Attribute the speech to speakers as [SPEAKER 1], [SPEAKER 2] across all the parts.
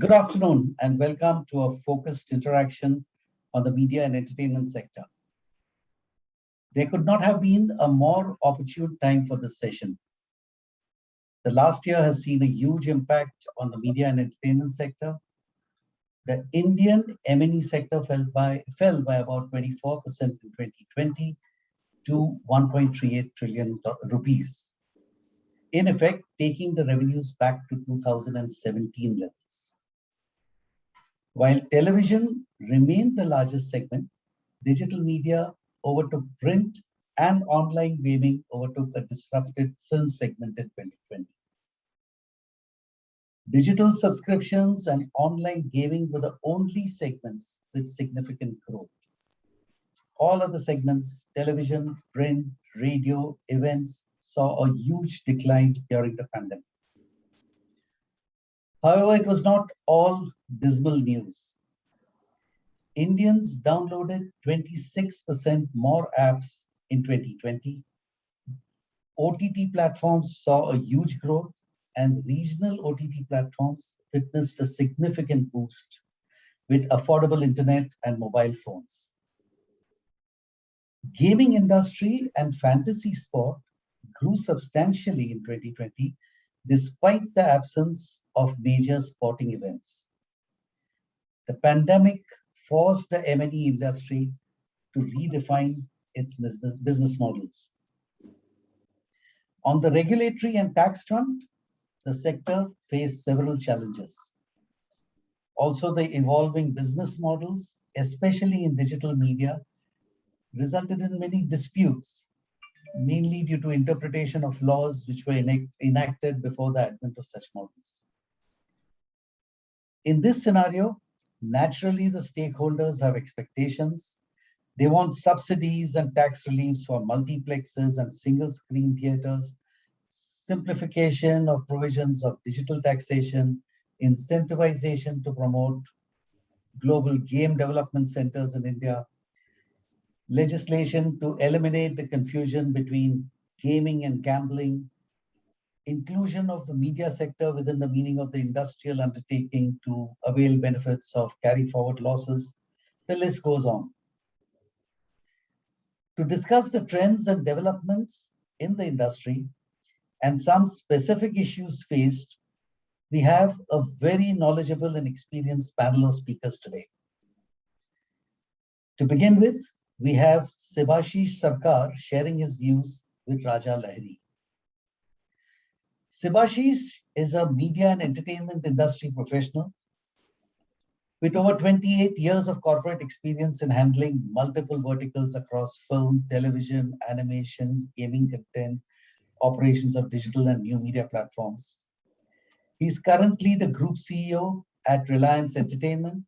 [SPEAKER 1] Good afternoon and welcome to a focused interaction on the media and entertainment sector. There could not have been a more opportune time for this session. The last year has seen a huge impact on the media and entertainment sector. The Indian M&E sector fell by about 24% in 2020 to 1.38 trillion rupees. In effect, taking the revenues back to 2017 levels. While television remained the largest segment, digital media overtook print and online gaming overtook a disrupted film segment in 2020. Digital subscriptions and online gaming were the only segments with significant growth. All other segments, television, print, radio, events, saw a huge decline during the pandemic. However, it was not all dismal news. Indians downloaded 26% more apps in 2020. OTT platforms saw a huge growth, and regional OTT platforms witnessed a significant boost with affordable internet and mobile phones. Gaming industry and fantasy sport grew substantially in 2020 despite the absence of major sporting events. The pandemic forced the M&E industry to redefine its business models. On the regulatory and tax front, the sector faced several challenges. Also, the evolving business models, especially in digital media, resulted in many disputes, mainly due to interpretation of laws which were enacted before the advent of such models. In this scenario, naturally the stakeholders have expectations. They want subsidies and tax reliefs for multiplexes and single screen theaters, simplification of provisions of digital taxation, incentivization to promote global game development centers in India, legislation to eliminate the confusion between gaming and gambling, inclusion of the media sector within the meaning of the industrial undertaking to avail benefits of carry forward losses. The list goes on. To discuss the trends and developments in the industry and some specific issues faced, we have a very knowledgeable and experienced panel of speakers today. To begin with, we have Subhashish Sarkar sharing his views with Raja Lahiri. Subhashish is a media and entertainment industry professional with over 28 years of corporate experience in handling multiple verticals across film, television, animation, gaming content, operations of digital and new media platforms. He's currently the group CEO at Reliance Entertainment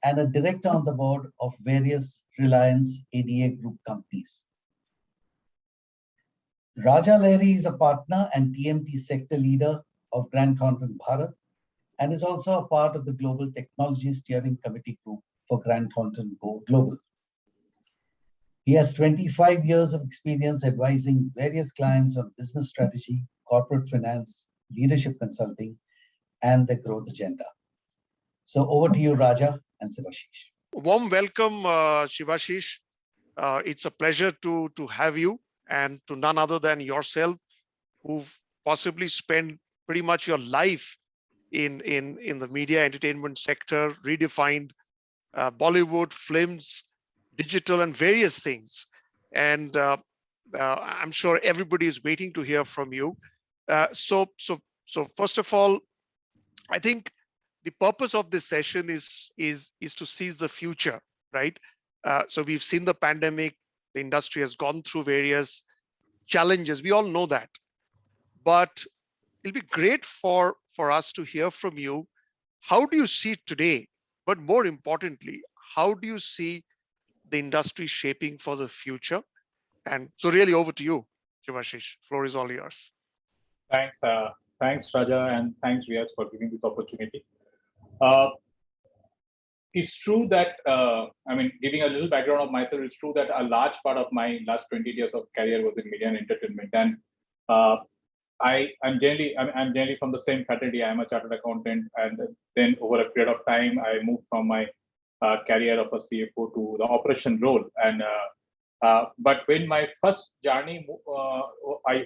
[SPEAKER 1] and a director on the board of various Reliance ADA group companies. Raja Lahiri is a partner and TMT sector leader of Thornton Bharat and is also a part of the Global Technology Steering Committee group for Thornton Global. He has 25 years of experience advising various clients on business strategy, corporate finance, leadership consulting, and the growth agenda. So over to you, Raja and Subhashish.
[SPEAKER 2] Warm welcome, Subhashish. It's a pleasure to have you and to none other than yourself, who've possibly spent pretty much your life in the media entertainment sector, redefined Bollywood, films, digital, and various things. And I'm sure everybody is waiting to hear from you. So first of all, I think the purpose of this session is to seize the future, right? So we've seen the pandemic, the industry has gone through various challenges. We all know that, but it'll be great for us to hear from you. How do you see today? But more importantly, how do you see the industry shaping for the future? And so really over to you, Subhashish. Floor is all yours.
[SPEAKER 3] Thanks, Raja, and thanks, Riyaz, for giving this opportunity. It's true that, giving a little background of myself, it's true that a large part of my last 20 years of career was in media and entertainment. And I'm generally from the same fraternity. I'm a chartered accountant, and then over a period of time, I moved from my career of a CFO to the operation role. And but when my first journey,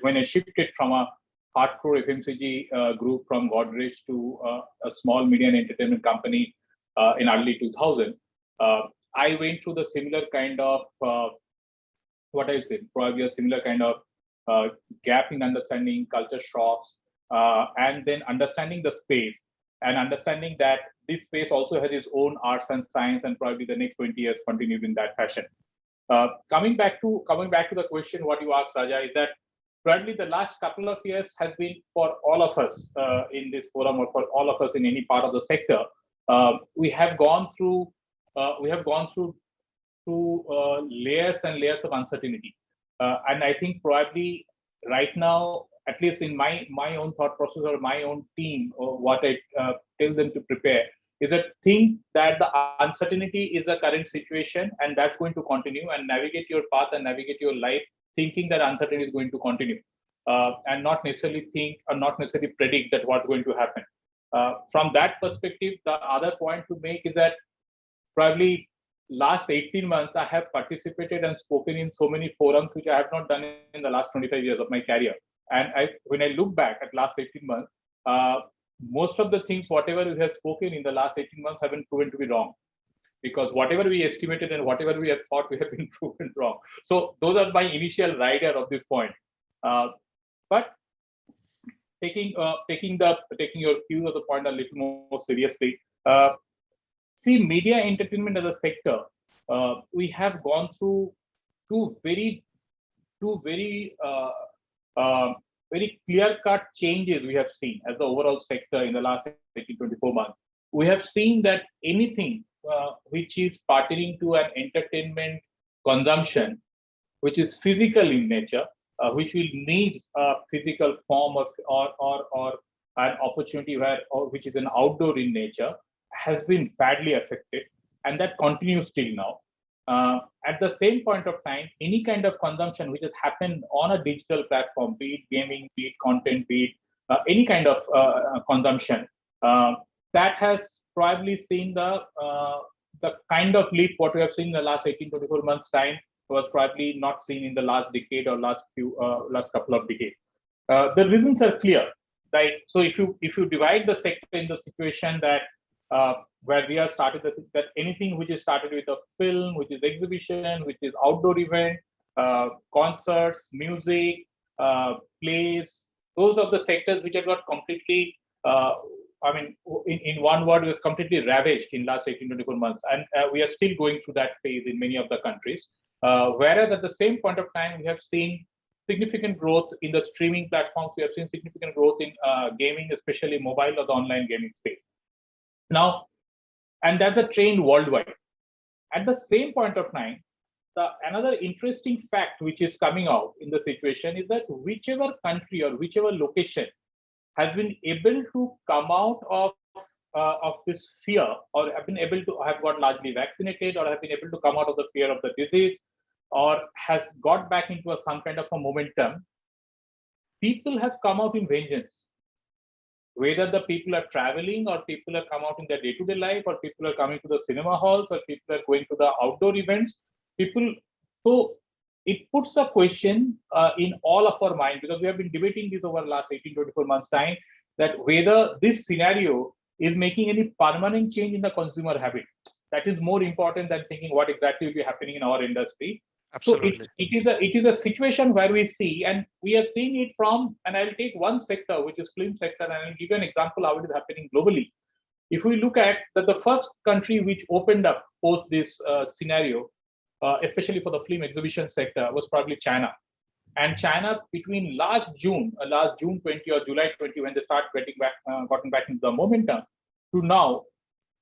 [SPEAKER 3] when I shifted from a hardcore FMCG group from Godrej to a small media and entertainment company in early 2000, I went through the similar kind of what I said, probably a similar kind of gap in understanding culture shocks, and then understanding the space and understanding that this space also has its own arts and science, and probably the next 20 years continued in that fashion. Coming back to the question, what you asked, Raja, is that probably the last couple of years has been for all of us in this forum, or for all of us in any part of the sector. We have gone through layers and layers of uncertainty, and I think probably right now, at least in my own thought process or my own team, or what I tell them to prepare, is that think that the uncertainty is a current situation and that's going to continue, and navigate your path and navigate your life thinking that uncertainty is going to continue, and not necessarily think or not necessarily predict that what's going to happen. From that perspective, the other point to make is that probably last 18 months, I have participated and spoken in so many forums, which I have not done in the last 25 years of my career. And when I look back at last 18 months, most of the things, whatever we have spoken in the last 18 months, have been proven to be wrong. Because whatever we estimated and whatever we have thought, we have been proven wrong. So those are my initial rider of this point. But taking your view of the point a little more seriously, see, media entertainment as a sector, we have gone through two very clear-cut changes we have seen as the overall sector in the last 18-24 months. We have seen that anything which is pertaining to an entertainment consumption, which is physical in nature, which will need a physical form of or an opportunity which is an outdoor in nature, has been badly affected, and that continues till now. At the same point of time, any kind of consumption which has happened on a digital platform, be it gaming, be it content, be it any kind of consumption, that has probably seen the kind of leap what we have seen in the last 18-24 months time was probably not seen in the last decade or last couple of decades. The reasons are clear, right? So if you divide the sector in the situation that where we have started that anything which is started with a film, which is exhibition, which is outdoor event, concerts, music, plays, those are the sectors which have got completely, in one word, it was completely ravaged in last 18-24 months. And we are still going through that phase in many of the countries. Whereas at the same point of time, we have seen significant growth in the streaming platforms. We have seen significant growth in gaming, especially mobile or the online gaming space. Now, and that's a trend worldwide. At the same point of time, another interesting fact which is coming out in the situation is that whichever country or whichever location has been able to come out of this fear, or have been able to have got largely vaccinated, or have been able to come out of the fear of the disease, or has got back into some kind of a momentum, people have come out in vengeance. Whether the people are traveling, or people have come out in their day-to-day life, or people are coming to the cinema halls, or people are going to the outdoor events, so it puts a question in all of our mind, because we have been debating this over the last 18-24 months time, that whether this scenario is making any permanent change in the consumer habit. That is more important than thinking what exactly will be happening in our industry.
[SPEAKER 2] Absolutely.
[SPEAKER 3] So it is a situation where we see, and we are seeing it from, and I'll take one sector, which is film sector, and I'll give you an example how it is happening globally. If we look at that, the first country which opened up post this scenario, especially for the film exhibition sector, was probably China. And China, between last June 20 or July 20, when they start gotten back into the momentum, to now,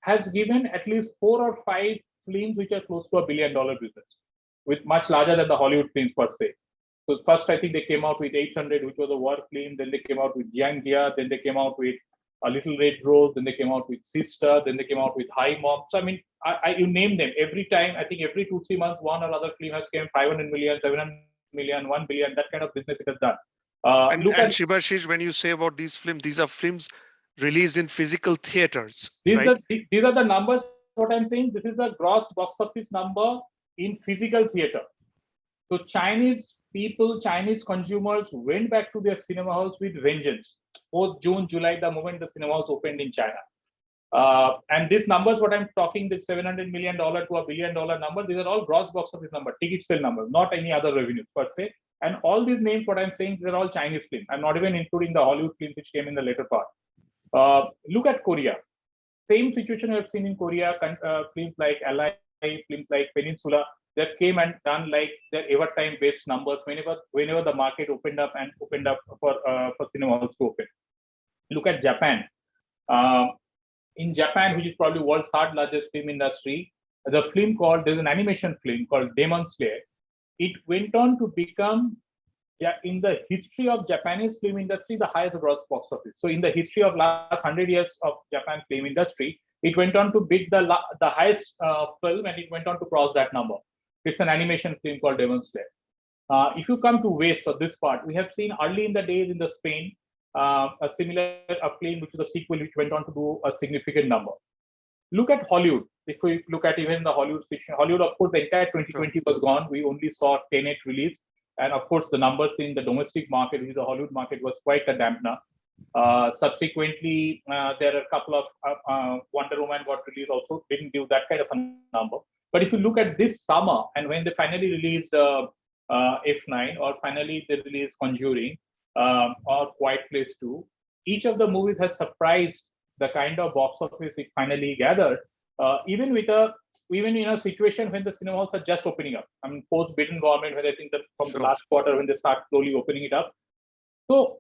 [SPEAKER 3] has given at least 4 or 5 films which are close to $1 billion business, with much larger than the Hollywood films per se. So first, I think they came out with 800, which was a war film. Then they came out with Jiang Jia. Then they came out with A Little Red Rose. Then they came out with Sister. Then they came out with Hi Mom. So I mean, you name them. Every time, I think every 2-3 months, one or other film has came 500 million, 700 million, 1 billion, that kind of business it has done.
[SPEAKER 2] And Shibashish, when you say about these films, these are films released in physical theaters, right?
[SPEAKER 3] These are the numbers. What I'm saying, this is the gross box office number in physical theater. So Chinese people, Chinese consumers went back to their cinema halls with vengeance. Both June, July, the moment the cinema halls opened in China. And these numbers, what I'm talking, the $700 million to $1 billion number, these are all gross box office numbers, ticket sale numbers, not any other revenues per se. And all these names, what I'm saying, they're all Chinese films. I'm not even including the Hollywood films which came in the later part. Look at Korea. Same situation we have seen in Korea. Films like Ally, films like Peninsula, that came and done like their ever time based numbers whenever the market opened up for cinema halls to open. Look at Japan. In Japan, which is probably world's third largest film industry, there's an animation film called Demon Slayer. It went on to become, in the history of Japanese film industry, the highest gross box office. So in the history of last 100 years of Japan film industry, it went on to beat the highest film, and it went on to cross that number. It's an animation film called Demon Slayer. If you come to West or this part, we have seen early in the days in the Spain, a film which is a sequel which went on to do a significant number. Look at Hollywood. If we look at even the Hollywood situation, Hollywood, of course, the entire 2020 was gone. We only saw Tenet release. And of course, the numbers in the domestic market, which is the Hollywood market, was quite a dampener. Subsequently, there are a couple of Wonder Woman got released, also didn't give that kind of a number. But if you look at this summer, and when they finally released F9, or finally they released Conjuring, or Quiet Place 2, each of the movies has surprised the kind of box office it finally gathered, even in a situation when the cinema halls are just opening up. I mean, post-Biden government, when I think that from the last quarter, when they start slowly opening it up. So,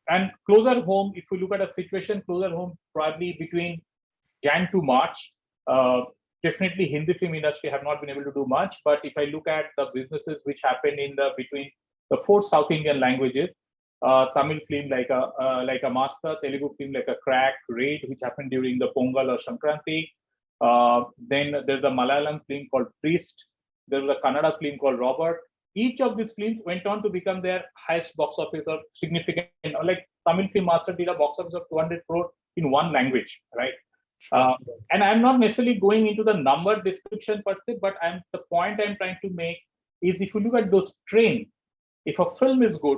[SPEAKER 3] and closer home, if we look at a situation closer home, probably between Jan to March, definitely Hindi film industry have not been able to do much. But if I look at the businesses which happened between the 4 South Indian languages, Tamil film like a Master, Telugu film like a Crack, Raid, which happened during the Pongal or Sankranti. Then there's a Malayalam film called Priest. There was a Kannada film called Robert. Each of these films went on to become their highest box office or significant. Like Tamil film Master did a box office of 200 crore in one language, right? And I'm not necessarily going into the number description per se, but the point I'm trying to make is, if you look at those trends, if a film is good,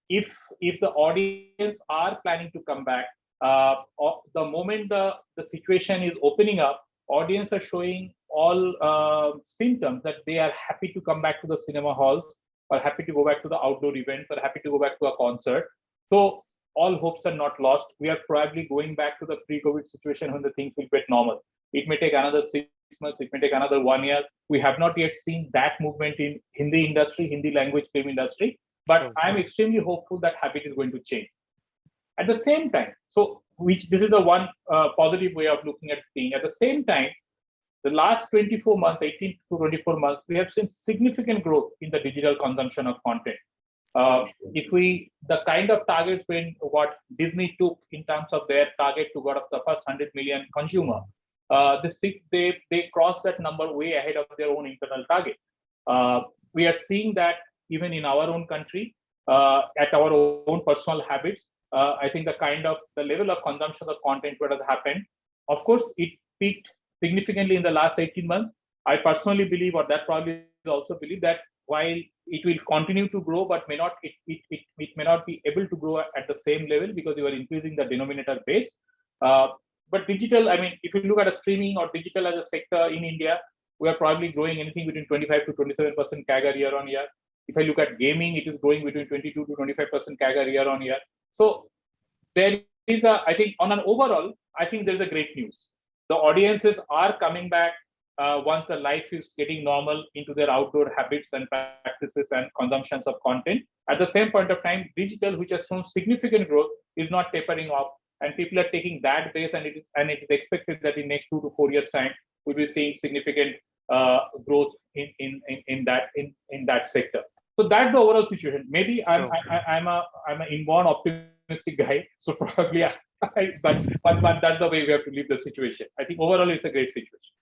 [SPEAKER 3] if the audience are planning to come back, or the moment the situation is opening up, audience are showing all symptoms that they are happy to come back to the cinema halls, or happy to go back to the outdoor events, or happy to go back to a concert. So all hopes are not lost. We are probably going back to the pre-COVID situation when the things will get normal. It may take another 6 months, it may take another 1 year. We have not yet seen that movement in Hindi industry, Hindi language film industry, but I'm extremely hopeful that habit is going to change. At the same time, this is the one positive way of looking at things. At the same time, the last 24 months, 18 to 24 months, we have seen significant growth in the digital consumption of content. The kind of targets what Disney took in terms of their target to go up the first 100 million consumer, they crossed that number way ahead of their own internal target. We are seeing that even in our own country, at our own personal habits. I think the level of consumption of content what has happened. Of course, it peaked significantly in the last 18 months. I personally believe, or that probably also believe, that while it will continue to grow, but it may not be able to grow at the same level, because you are increasing the denominator base. But digital, I mean, if you look at a streaming or digital as a sector in India, we are probably growing anything between 25 to 27% CAGR year on year. If I look at gaming, it is growing between 22 to 25% CAGR year on year. So there is I think on an overall, I think there's a great news. The audiences are coming back once the life is getting normal into their outdoor habits and practices and consumptions of content. At the same point of time, digital, which has shown significant growth, is not tapering off, and people are taking that base, and it is expected that in next 2 to 4 years' time, we'll be seeing significant growth in that sector. So that's the overall situation. Maybe I'm an inborn optimistic guy, so probably but that's the way we have to leave the situation. I think overall it's a great situation.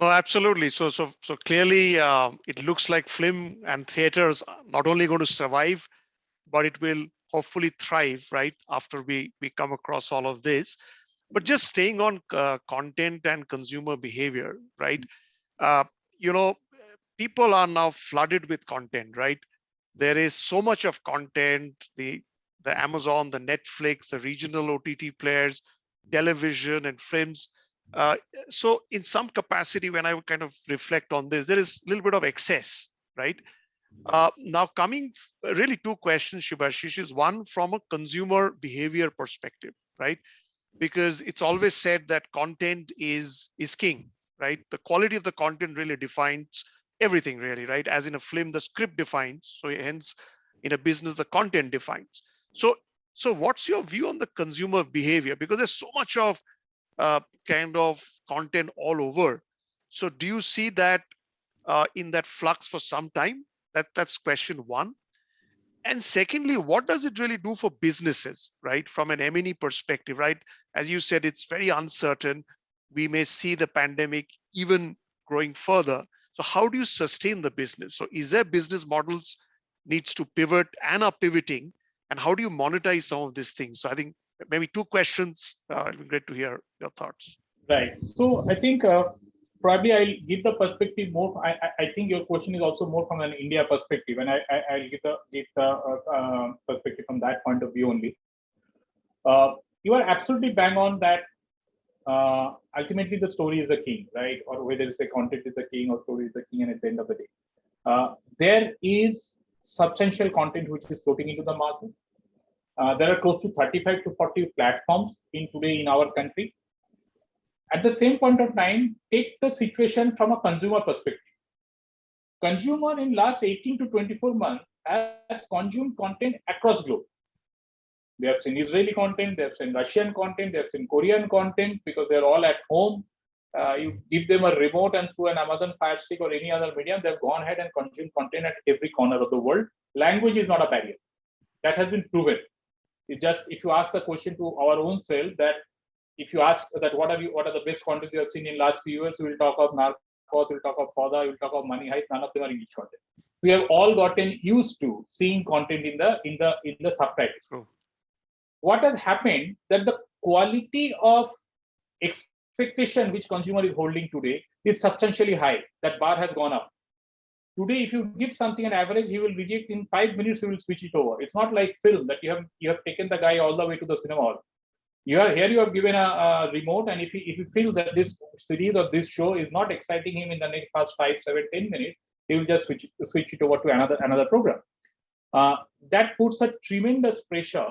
[SPEAKER 2] No, absolutely. So clearly, it looks like film and theaters are not only going to survive, but it will hopefully thrive, right, after we come across all of this. But just staying on content and consumer behavior, right? Uh, you know, people are now flooded with content, right? There is so much of content, the Amazon, the Netflix, the regional OTT players, television and films. So in some capacity, when I would kind of reflect on this, there is a little bit of excess, right? Now coming really two questions, Shubhashish, is one from a consumer behavior perspective, right? Because it's always said that content is king, right? The quality of the content really defines everything, really, right? As in a film, the script defines. So hence, in a business, the content defines. So what's your view on the consumer behavior? Because there's so much of kind of content all over. So do you see that in that flux for some time? That's question one. And secondly, what does it really do for businesses, right? From an M&E perspective, right? As you said, it's very uncertain. We may see the pandemic even growing further. So how do you sustain the business? So is there business models needs to pivot and are pivoting? And how do you monetize some of these things? So I think maybe two questions. It'd be great to hear your thoughts.
[SPEAKER 3] Right. So I think probably I'll give the perspective more. I think your question is also more from an India perspective, and I'll give the perspective from that point of view only. You are absolutely bang on that. Ultimately, the story is the king, right? Or whether it's the content is the king or story is the king, and at the end of the day, there is substantial content which is floating into the market. There are close to 35 to 40 platforms today in our country. At the same point of time, take the situation from a consumer perspective. Consumer in last 18 to 24 months has consumed content across globe. They have seen Israeli content, they have seen Russian content, they have seen Korean content because they're all at home. You give them a remote and through an Amazon Fire Stick or any other medium, they've gone ahead and consumed content at every corner of the world. Language is not a barrier. That has been proven. It just, if you ask the question to our own self that if you ask that what are the best content you have seen in last few years, we will talk of Narcos, we'll talk of Fauda, we'll talk of Money Heist. None of them are English content. We have all gotten used to seeing content in the subtitles.
[SPEAKER 2] True.
[SPEAKER 3] What has happened that the quality of expectation which consumer is holding today is substantially high. That bar has gone up. Today, if you give something an average, he will reject in 5 minutes. He will switch it over. It's not like film that you have taken the guy all the way to the cinema hall. You have given a remote, and if he feels that this series or this show is not exciting him in the next past 5, 7, 10 minutes, he will just switch it over to another program. That puts a tremendous pressure,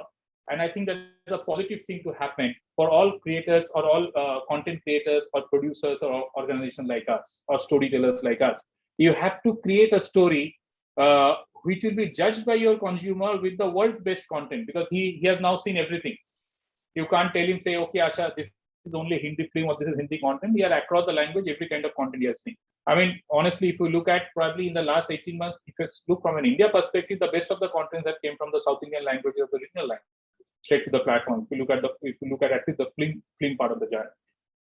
[SPEAKER 3] and I think that's a positive thing to happen for all creators or all content creators or producers or organizations like us or storytellers like us. You have to create a story which will be judged by your consumer with the world's best content, because he has now seen everything. You can't tell him, say, okay, acha, this is only Hindi film or this is Hindi content. He has across the language, every kind of content he has seen. I mean, honestly, if you look at probably in the last 18 months, if you look from an India perspective, the best of the content that came from the South Indian language or the regional language straight to the platform. If you look at least the film part of the journey.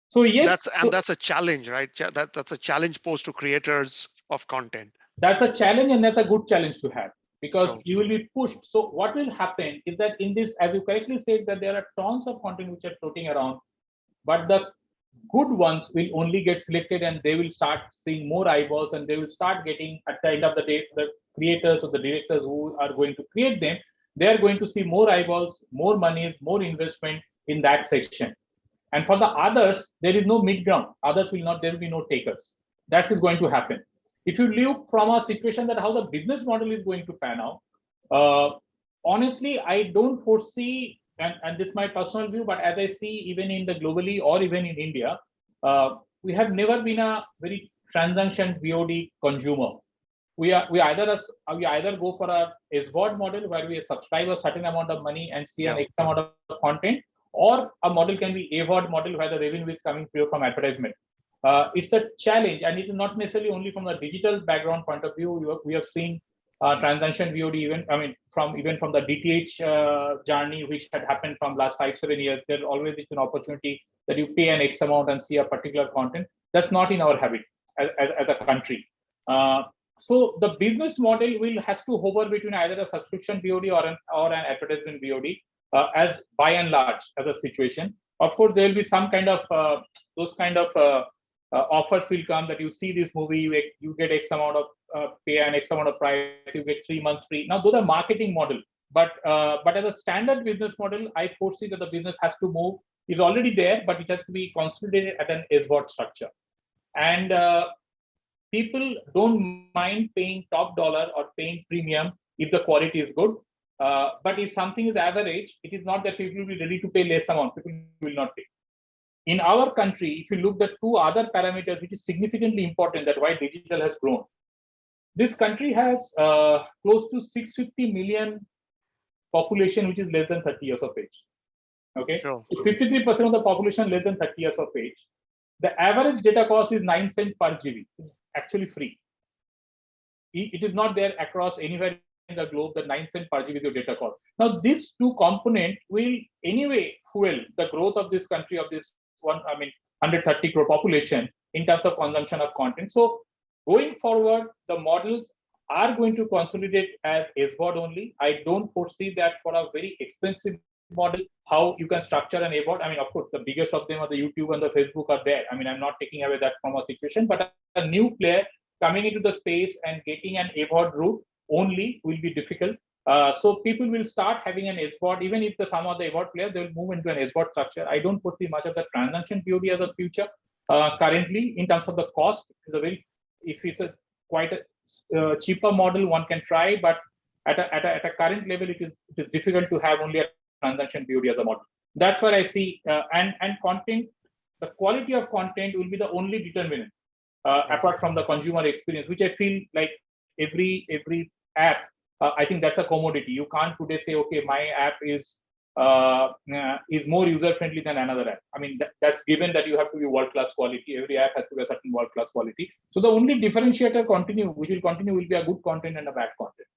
[SPEAKER 3] So yes,
[SPEAKER 2] that's a challenge, right? That's a challenge posed to creators of content.
[SPEAKER 3] That's a challenge, and that's a good challenge to have, because you will be pushed. So what will happen is that in this, as you correctly said, that there are tons of content which are floating around, but the good ones will only get selected, and they will start seeing more eyeballs, and they will start getting, at the end of the day, the creators or the directors who are going to create them, they are going to see more eyeballs, more money, more investment in that section. And for the others, there is no mid ground. Others will not, there will be no takers. That is going to happen. If you look from a situation that how the business model is going to pan out, honestly, I don't foresee, and this is my personal view, but as I see, even in the globally or even in India, we have never been a very transaction VOD consumer. We either go for a SVOD model where we subscribe a certain amount of money and see an X amount of content, or a model can be AVOD model where the revenue is coming through from advertisement. It's a challenge, and it is not necessarily only from the digital background point of view. We have seen transaction VOD even from the DTH journey, which had happened from last 5-7 years. There always is an opportunity that you pay an X amount and see a particular content. That's not in our habit as a country. So the business model has to hover between either a subscription VOD or an advertisement VOD, as by and large as a situation. Of course, there will be some kind of those kind of offers will come that you see this movie, you get X amount of pay and X amount of price, you get 3 months free. Now those are marketing model, but as a standard business model, I foresee that the business has to move. Is already there, but it has to be consolidated at an SVOD structure, and people don't mind paying top dollar or paying premium if the quality is good. But if something is average, it is not that people will be ready to pay less amount. People will not pay. In our country, if you look at two other parameters, which is significantly important, that why digital has grown. This country has close to 650 million population, which is less than 30 years of age. Okay,
[SPEAKER 2] Sure.
[SPEAKER 3] 53% of the population less than 30 years of age. The average data cost is 9 cents per GB. It's actually free. It is not there across anywhere in the globe. The 9 cents per GB is your data cost. Now, these two components will anyway fuel the growth of this country, of this 130 crore population in terms of consumption of content. So, going forward, the models are going to consolidate as SVOD only. I don't foresee that for a very expensive model, how you can structure an AVOD. I mean, of course, the biggest of them are the YouTube and the Facebook are there. I mean, I'm not taking away that from a situation, but a new player coming into the space and getting an AVOD route only will be difficult. So people will start having an SVOD, even if some of the AVOD players, they will move into an SVOD structure. I don't foresee much of the transaction VOD as a future. Currently, in terms of the cost, if it's a quite a cheaper model, one can try, but at a current level, it is difficult to have only a transaction VOD as a model. That's where I see, and content, the quality of content will be the only determinant, apart from the consumer experience, which I feel like every app, I think that's a commodity. You can't today say, okay, my app is more user friendly than another app. I mean, that's given that you have to be world class quality. Every app has to be a certain world class quality. So the only differentiator which will continue will be a good content and a bad content.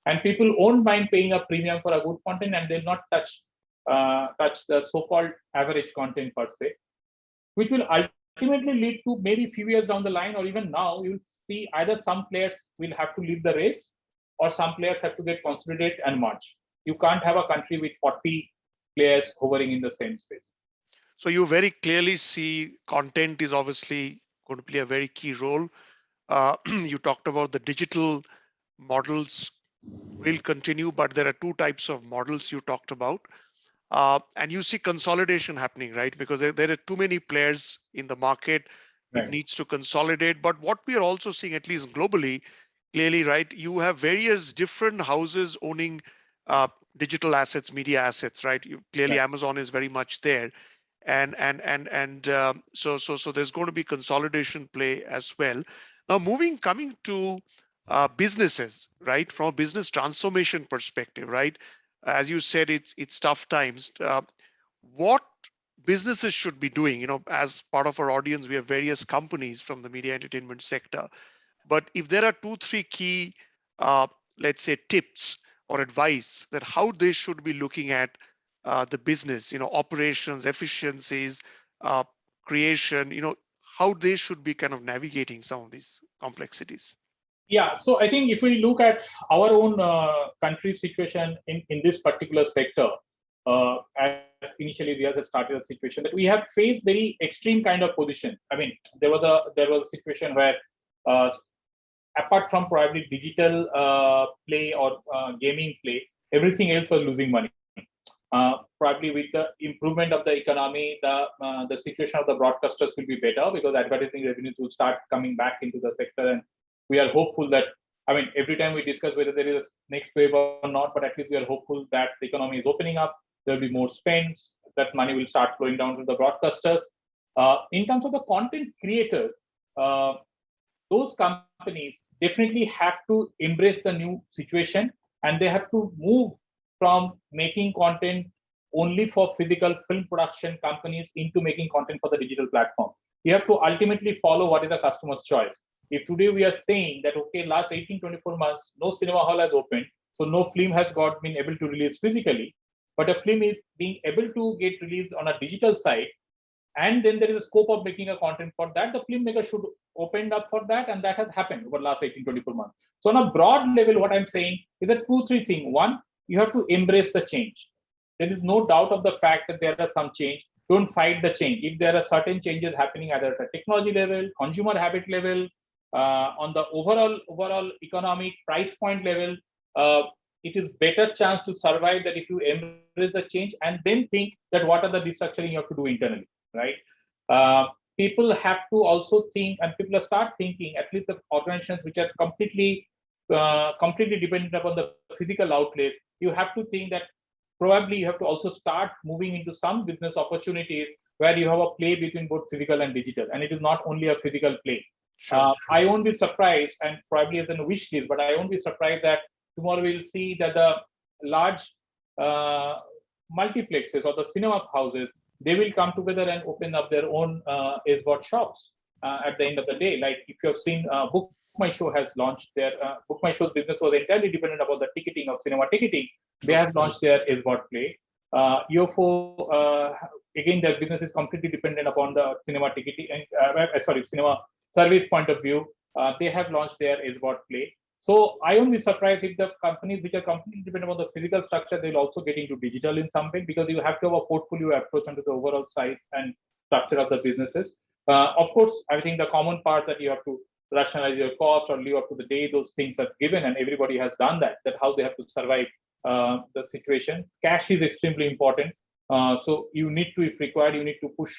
[SPEAKER 3] And people won't mind paying a premium for a good content, and they'll not touch the so-called average content per se, which will ultimately lead to maybe few years down the line, or even now, you'll see either some players will have to leave the race, or some players have to get consolidated and merge. You can't have a country with 40 players hovering in the same space.
[SPEAKER 2] So you very clearly see content is obviously going to play a very key role. You talked about the digital models will continue, but there are two types of models you talked about. And you see consolidation happening, right? Because there are too many players in the market. Right. It needs to consolidate. But what we are also seeing, at least globally, clearly, right, you have various different houses owning digital assets, media assets, right? Clearly, right. Amazon is very much there. And so there's going to be consolidation play as well. Now, coming to businesses, right? From a business transformation perspective, right? As you said, it's tough times. What businesses should be doing? You know, as part of our audience, we have various companies from the media entertainment sector. But if there are 2-3 key, let's say, tips or advice that how they should be looking at the business, you know, operations, efficiencies, creation, you know, how they should be kind of navigating some of these complexities.
[SPEAKER 3] Yeah, so I think if we look at our own country situation in this particular sector, as initially we have started a situation that we have faced very extreme kind of position. I mean, there was a situation where apart from probably digital play or gaming play, everything else was losing money. Probably with the improvement of the economy, the situation of the broadcasters will be better because advertising revenues will start coming back into the sector, and we are hopeful that, I mean, every time we discuss whether there is a next wave or not, but at least we are hopeful that the economy is opening up, there will be more spends, that money will start flowing down to the broadcasters. In terms of the content creators, those companies definitely have to embrace the new situation, and they have to move from making content only for physical film production companies into making content for the digital platform. You have to ultimately follow what is the customer's choice. If today we are saying that, okay, last 18-24 months, no cinema hall has opened, so no film has been able to release physically, but a film is being able to get released on a digital site, and then there is a scope of making a content for that, the filmmaker should opened up for that, and that has happened over the last 18-24 months. So on a broad level, what I'm saying is that 2-3 things. One, you have to embrace the change. There is no doubt of the fact that there are some change. Don't fight the change. If there are certain changes happening either at a technology level, consumer habit level, on the overall economic price point level, it is better chance to survive that if you embrace the change and then think that what are the restructuring you have to do internally, right? People have to also think, and people start thinking, at least the organizations which are completely dependent upon the physical outlet, you have to think that probably you have to also start moving into some business opportunities where you have a play between both physical and digital, and it is not only a physical play.
[SPEAKER 2] Sure.
[SPEAKER 3] I won't be surprised, and probably as a wish list, but I won't be surprised that tomorrow we'll see that the large multiplexes or the cinema houses, they will come together and open up their own SBOT shops at the end of the day. Like if you have seen, Book My Show has launched their Book My Show's business was entirely dependent upon the ticketing of cinema ticketing. They have launched their SBOT play. UFO, again, their business is completely dependent upon the cinema ticketing, cinema service point of view. They have launched their SBOT play. So I won't be surprised if the companies which are completely dependent on the physical structure, they'll also get into digital in some way, because you have to have a portfolio approach onto the overall size and structure of the businesses. Of course, I think the common part that you have to rationalize your cost or live up to the day, those things are given, and everybody has done that how they have to survive the situation. Cash is extremely important. So you need to, if required, you need to push,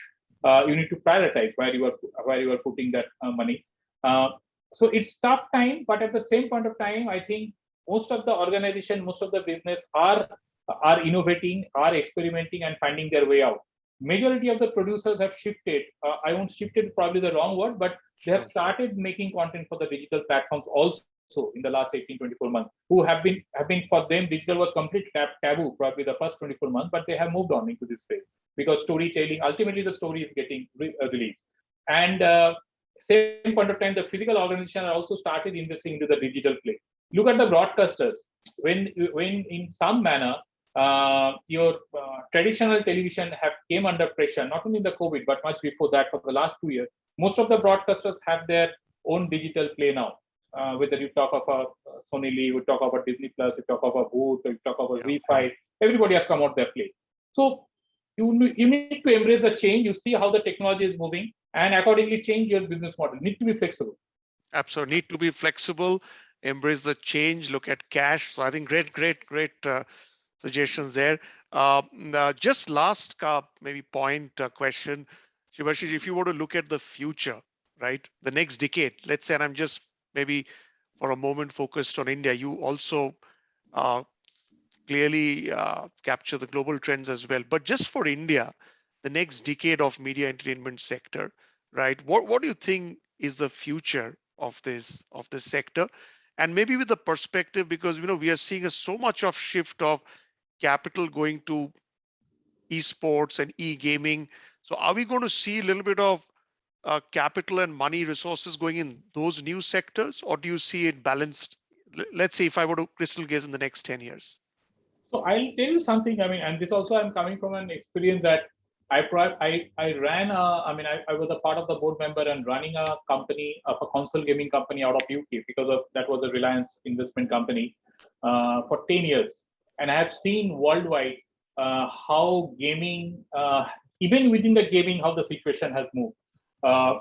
[SPEAKER 3] you need to prioritize where you are putting that money. So it's tough time, but at the same point of time, I think most of the organization, most of the business are innovating, are experimenting, and finding their way out. Majority of the producers have shifted. I won't shifted probably the wrong word, but they have started making content for the digital platforms also in the last 18-24 months. Who have been for them, digital was complete taboo probably the first 24 months, but they have moved on into this space because storytelling, ultimately the story is getting released. And same point of time, the physical organization also started investing into the digital play. Look at the broadcasters. When in some manner your traditional television have came under pressure, not only in the COVID, but much before that, for the last 2 years, most of the broadcasters have their own digital play now. Whether you talk about Sony Lee, you talk about Disney Plus, you talk about Voot, you talk about Z5, everybody has come out their play. So you need to embrace the change. You see how the technology is moving, and accordingly change your business model. Need to be flexible.
[SPEAKER 2] Absolutely, need to be flexible, embrace the change, look at cash. So I think great suggestions there. Just last maybe point question, Shivashish, if you were to look at the future, right, the next decade, let's say, and I'm just maybe for a moment focused on India, you also clearly capture the global trends as well. But just for India, the next decade of media entertainment sector, right? What do you think is the future of this sector? And maybe with the perspective, because we are seeing so much of shift of capital going to esports and e-gaming. So are we going to see a little bit of capital and money resources going in those new sectors, or do you see it balanced? Let's say if I were to crystal gaze in the next 10 years.
[SPEAKER 3] So I'll tell you something. I mean, and this also I'm coming from an experience that I ran. I was a part of the board member and running a company of a console gaming company out of UK, because of that was a Reliance investment company for 10 years, and I have seen worldwide how gaming, even within the gaming, how the situation has moved.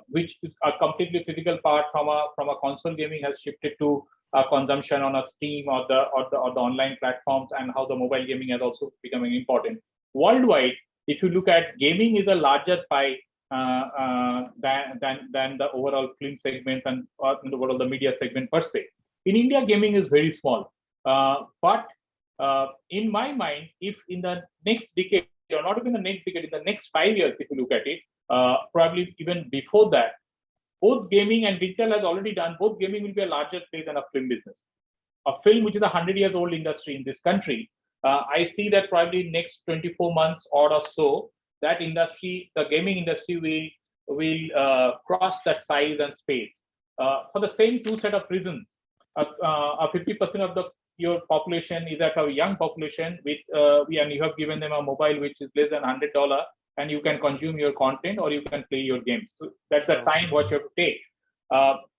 [SPEAKER 3] Which is a completely physical part from a console gaming has shifted to consumption on a Steam or the online platforms, and how the mobile gaming has also becoming important worldwide. If you look at gaming is a larger pie than the overall film segment and the overall the media segment per se. In India, gaming is very small, but in my mind, if in the next decade, or not even the next decade, in the next 5 years, if you look at it, probably even before that, both gaming and digital has already done. Both gaming will be a larger play than a film business. A film, which is a 100-year-old industry in this country, I see that probably next 24 months or so, that industry, the gaming industry, will cross that size and space for the same two set of reasons. 50% of your population is at a young population with and you have given them a mobile which is less than $100, and you can consume your content or you can play your games. So that's the time what you have to take.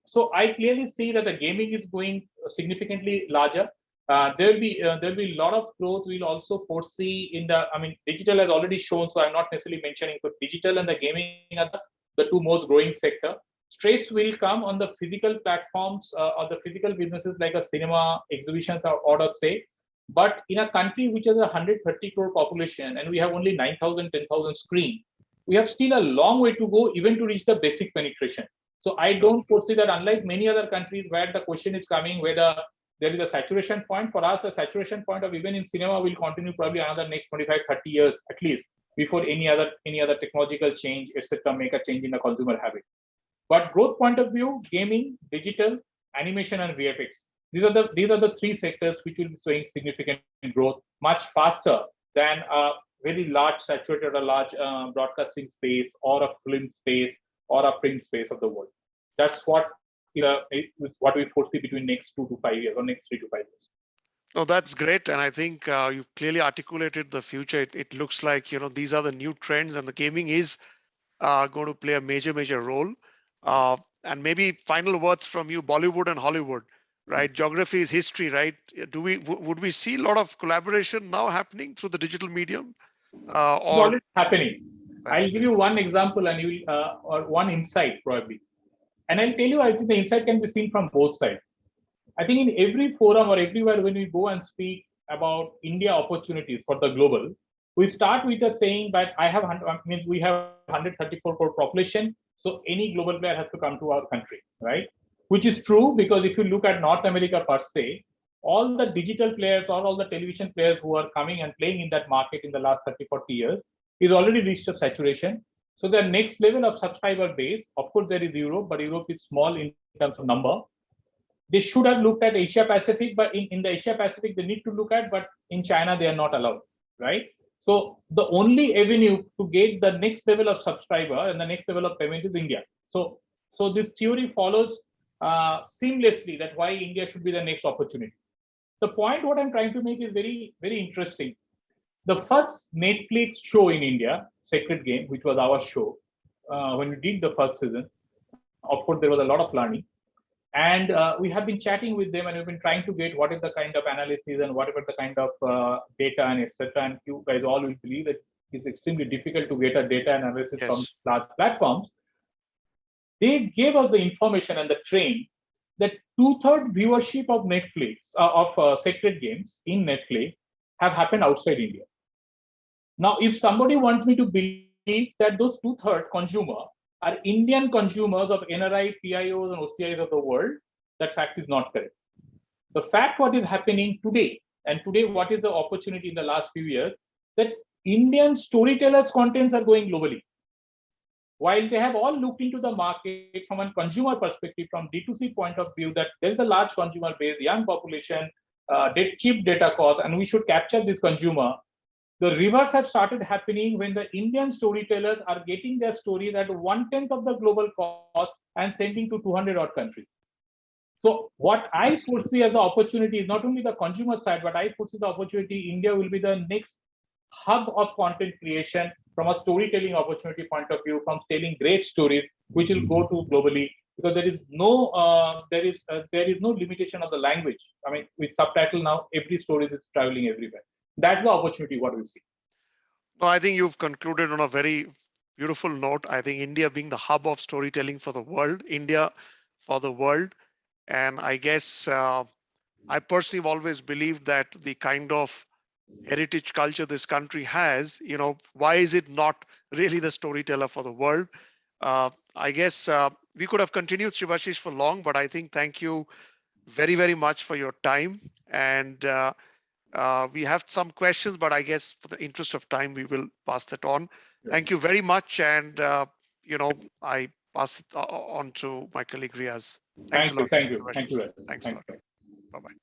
[SPEAKER 3] So I clearly see that the gaming is going significantly larger. There'll be a lot of growth. We'll also foresee in the, I mean, digital has already shown, so I'm not necessarily mentioning, but digital and the gaming are the two most growing sector. Stress will come on the physical platforms or the physical businesses like a cinema, exhibitions, or say. But in a country which has a 130 crore population and we have only 9,000, 10,000 screens, we have still a long way to go even to reach the basic penetration. So I don't foresee that, unlike many other countries where the question is coming whether there is a saturation point. For us, the saturation point of even in cinema will continue probably another next 25, 30 years at least before any other technological change, etc., make a change in the consumer habit. But growth point of view, gaming, digital, animation, and VFX. These are the three sectors which will be showing significant growth much faster than a very large saturated or large broadcasting space or a film space or a print space of the world. That's what we foresee between next 2 to 5 years or next 3 to 5 years.
[SPEAKER 2] No, that's great, and I think you've clearly articulated the future. It looks like these are the new trends, and the gaming is going to play a major role. And maybe final words from you, Bollywood and Hollywood, right? Geography is history, right? Would we see a lot of collaboration now happening through the digital medium?
[SPEAKER 3] It's already happening. I'll give you one example, and you or one insight probably. And I'll tell you, I think the insight can be seen from both sides. I think in every forum or everywhere when we go and speak about India opportunities for the global, we start with a saying that we have 134 crore population, so any global player has to come to our country, right? Which is true, because if you look at North America per se, all the digital players or all the television players who are coming and playing in that market in the last 30, 40 years is already reached a saturation. So the next level of subscriber base, of course, there is Europe, but Europe is small in terms of number. They should have looked at Asia Pacific, but in the Asia Pacific, they need to look at, but in China, they are not allowed, right? So the only avenue to get the next level of subscriber and the next level of payment is India. So this theory follows seamlessly that why India should be the next opportunity. The point what I'm trying to make is very, very interesting. The first Netflix show in India, Sacred Game, which was our show, when we did the first season, of course, there was a lot of learning. And we have been chatting with them, and we've been trying to get what is the kind of analysis and whatever the kind of data and etc. And you guys all will believe that it's extremely difficult to get a data analysis from large platforms. They gave us the information and the train that 2/3 viewership of Netflix of Sacred Games in Netflix have happened outside India. Now, if somebody wants me to believe that those 2/3 consumer are Indian consumers of NRI, PIOs, and OCIs of the world, that fact is not correct. The fact what is happening today, and today what is the opportunity in the last few years, that Indian storytellers' contents are going globally. While they have all looked into the market from a consumer perspective, from D2C point of view, that there is a large consumer base, young population, cheap data cost, and we should capture this consumer. The reverse has started happening when the Indian storytellers are getting their stories at 1/10 of the global cost and sending to 200 odd countries. So what I foresee as the opportunity is not only the consumer side, but I foresee the opportunity India will be the next hub of content creation from a storytelling opportunity point of view, from telling great stories, which will go to globally, because there is no limitation of the language. I mean, with subtitle now, every story is traveling everywhere. That's the opportunity what we see.
[SPEAKER 2] No, I think you've concluded on a very beautiful note. I think India being the hub of storytelling for the world, India for the world. And I guess I personally have always believed that the kind of heritage culture this country has, why is it not really the storyteller for the world? I guess we could have continued, Shivashish, for long, but I think thank you very, very much for your time. And we have some questions, but I guess for the interest of time, we will pass that on. Thank you very much. And, I pass it on to my colleague Riaz. Thanks a lot.
[SPEAKER 3] Thank you.
[SPEAKER 2] Thanks a lot. Bye-bye.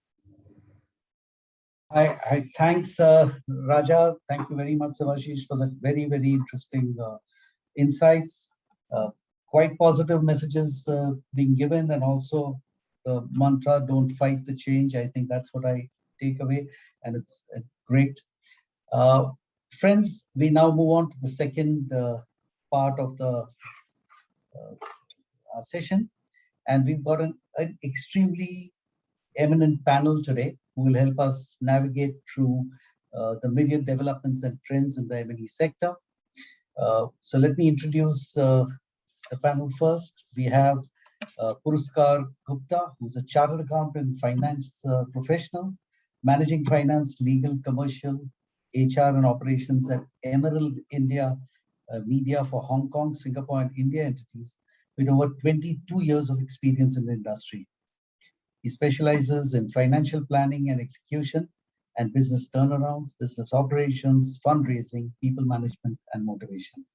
[SPEAKER 1] Hi, thanks, Raja. Thank you very much, Shivashish, for the very, very interesting insights. Quite positive messages being given, and also the mantra, don't fight the change. I think that's what I take away, and it's great. Friends, we now move on to the second part of the session. And we've got an extremely eminent panel today who will help us navigate through the myriad developments and trends in the M&E sector. So let me introduce the panel first. We have Puruskar Gupta, who's a chartered accountant and finance professional, managing finance, legal, commercial, HR and operations at Emerald India Media for Hong Kong, Singapore and India entities with over 22 years of experience in the industry. He specializes in financial planning and execution and business turnarounds, business operations, fundraising, people management, and motivation.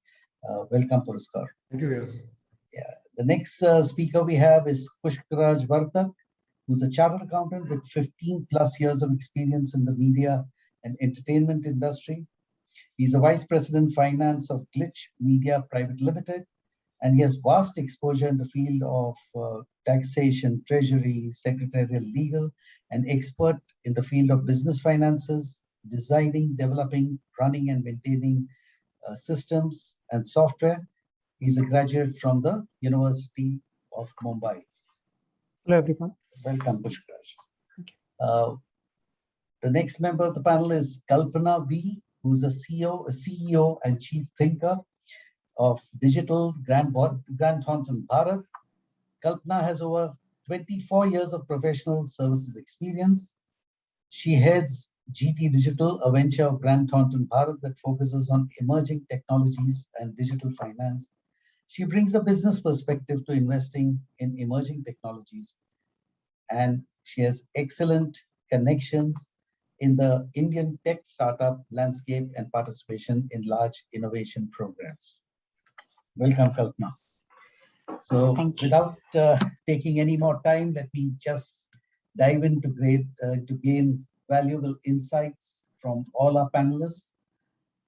[SPEAKER 1] Welcome, Puruskar.
[SPEAKER 4] Thank you, yes.
[SPEAKER 1] Yeah. The next speaker we have is Pushkaraj Vartak, who's a chartered accountant with 15 plus years of experience in the media and entertainment industry. He's a vice president finance of Glitch Media Private Limited, and he has vast exposure in the field of taxation, treasury, secretarial, legal, and expert in the field of business finances, designing, developing, running, and maintaining systems and software. He's a graduate from the University of Mumbai.
[SPEAKER 4] Hello, everyone.
[SPEAKER 1] Welcome, Pushkaraj.
[SPEAKER 4] Thank you.
[SPEAKER 1] The next member of the panel is Kalpana V, who's a CEO and chief thinker of Digital Grand Thornton Bharat. Kalpana has over 24 years of professional services experience. She heads GT Digital, a venture of Grand Thornton Bharat that focuses on emerging technologies and digital finance. She brings a business perspective to investing in emerging technologies, and she has excellent connections in the Indian tech startup landscape and participation in large innovation programs. Welcome, Kalpana. So without taking any more time, let me just dive into to gain valuable insights from all our panelists.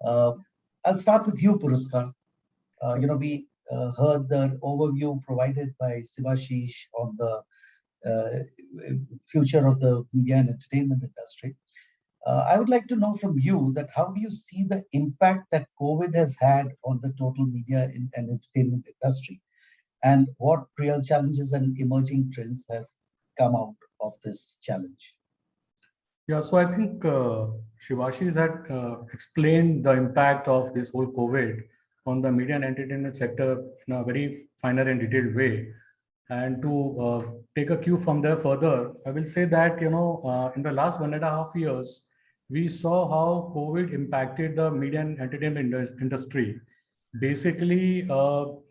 [SPEAKER 1] I'll start with you, Puruskar. We heard the overview provided by Sivashish on the future of the media and entertainment industry. I would like to know from you that how do you see the impact that COVID has had on the total media and entertainment industry, and what real challenges and emerging trends have come out of this challenge?
[SPEAKER 4] Yeah, so I think Shivashish had explained the impact of this whole COVID on the media and entertainment sector in a very finer and detailed way. And to take a cue from there further, I will say that, in the last 1.5 years, we saw how COVID impacted the media and entertainment industry. Basically, all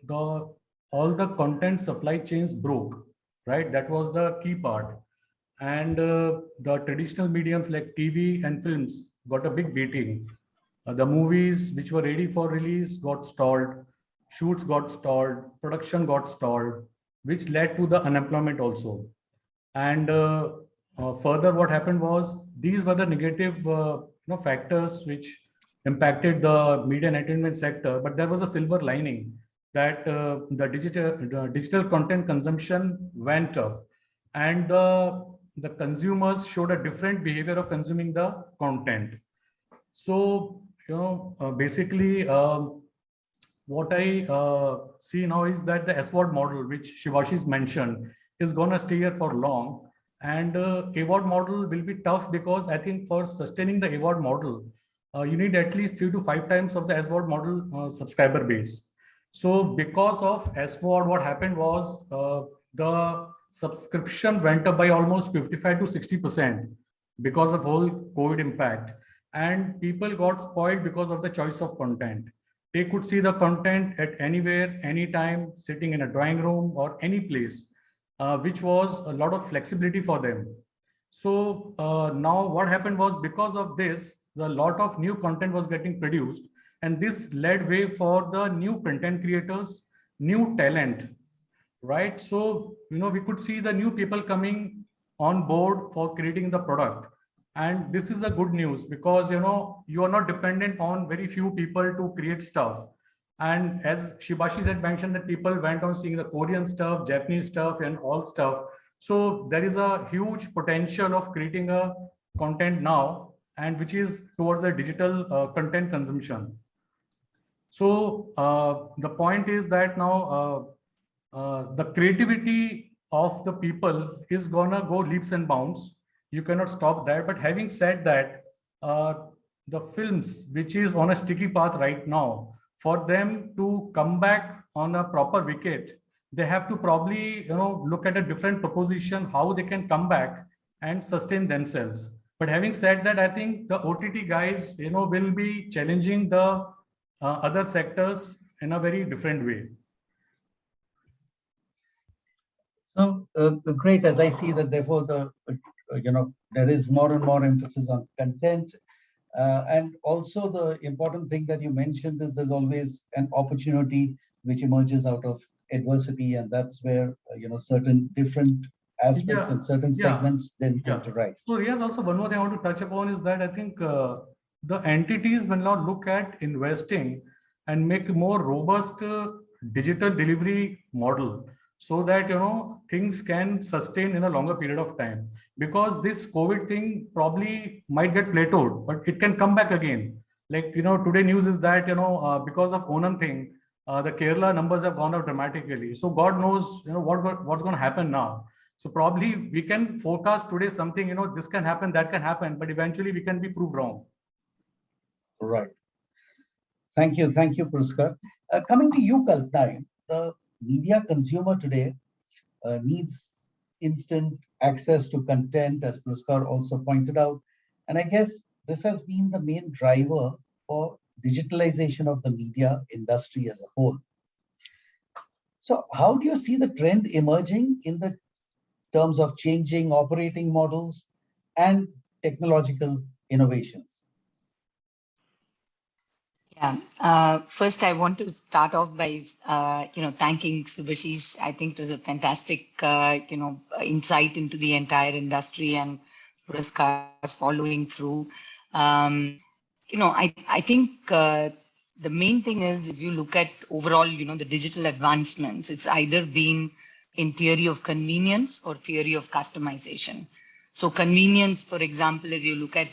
[SPEAKER 4] the content supply chains broke, right? That was the key part. And the traditional mediums like TV and films got a big beating. The movies which were ready for release got stalled, shoots got stalled, production got stalled, which led to the unemployment also. And further, what happened was these were the negative factors which impacted the media and entertainment sector. But there was a silver lining that the digital content consumption went up, and the consumers showed a different behavior of consuming the content. So, basically, what I see now is that the SWOT model, which Shivashish mentioned, is going to stay here for long. And AWOD model will be tough because I think for sustaining the AWOD model, you need at least 3 to 5 times of the SWOT model subscriber base. So because of SWOT, what happened was the subscription went up by almost 55 to 60% because of whole COVID impact. And people got spoiled because of the choice of content. They could see the content at anywhere, anytime, sitting in a drawing room or any place, which was a lot of flexibility for them. So now what happened was, because of this, a lot of new content was getting produced, and this led way for the new content creators, new talent, right? So, we could see the new people coming on board for creating the product. And this is a good news because, you are not dependent on very few people to create stuff. And as Shivashish had mentioned, that people went on seeing the Korean stuff, Japanese stuff, and all stuff. So there is a huge potential of creating a content now, and which is towards the digital content consumption. So the point is that now the creativity of the people is gonna go leaps and bounds. You cannot stop that. But having said that, the films which is on a sticky path right now, for them to come back on a proper wicket, they have to probably look at a different proposition how they can come back and sustain themselves. But having said that, I think the OTT guys will be challenging the other sectors in a very different way.
[SPEAKER 1] So great, as I see that therefore there is more and more emphasis on content. And also the important thing that you mentioned is there's always an opportunity which emerges out of adversity, and that's where certain different aspects and certain segments then come to rise.
[SPEAKER 4] So Riaz, also one more thing I want to touch upon is that I think the entities will now look at investing and make a more robust digital delivery model, so that things can sustain in a longer period of time, because this COVID thing probably might get plateaued, but it can come back again. Like today news is that because of Onam thing, the Kerala numbers have gone up dramatically. So God knows what's going to happen now. So probably we can forecast today something, this can happen, that can happen, but eventually we can be proved wrong.
[SPEAKER 1] Right. Thank you, Puruskar. Coming to you, Kalpana, the media consumer today needs instant access to content, as Puruskar also pointed out. And I guess this has been the main driver for digitalization of the media industry as a whole. So how do you see the trend emerging in the terms of changing operating models and technological innovations?
[SPEAKER 5] Yeah. First, I want to start off by, thanking Subhashish. I think it was a fantastic, insight into the entire industry, and Puraskar following through. I think the main thing is, if you look at overall, the digital advancements, it's either been in theory of convenience or theory of customization. So convenience, for example, if you look at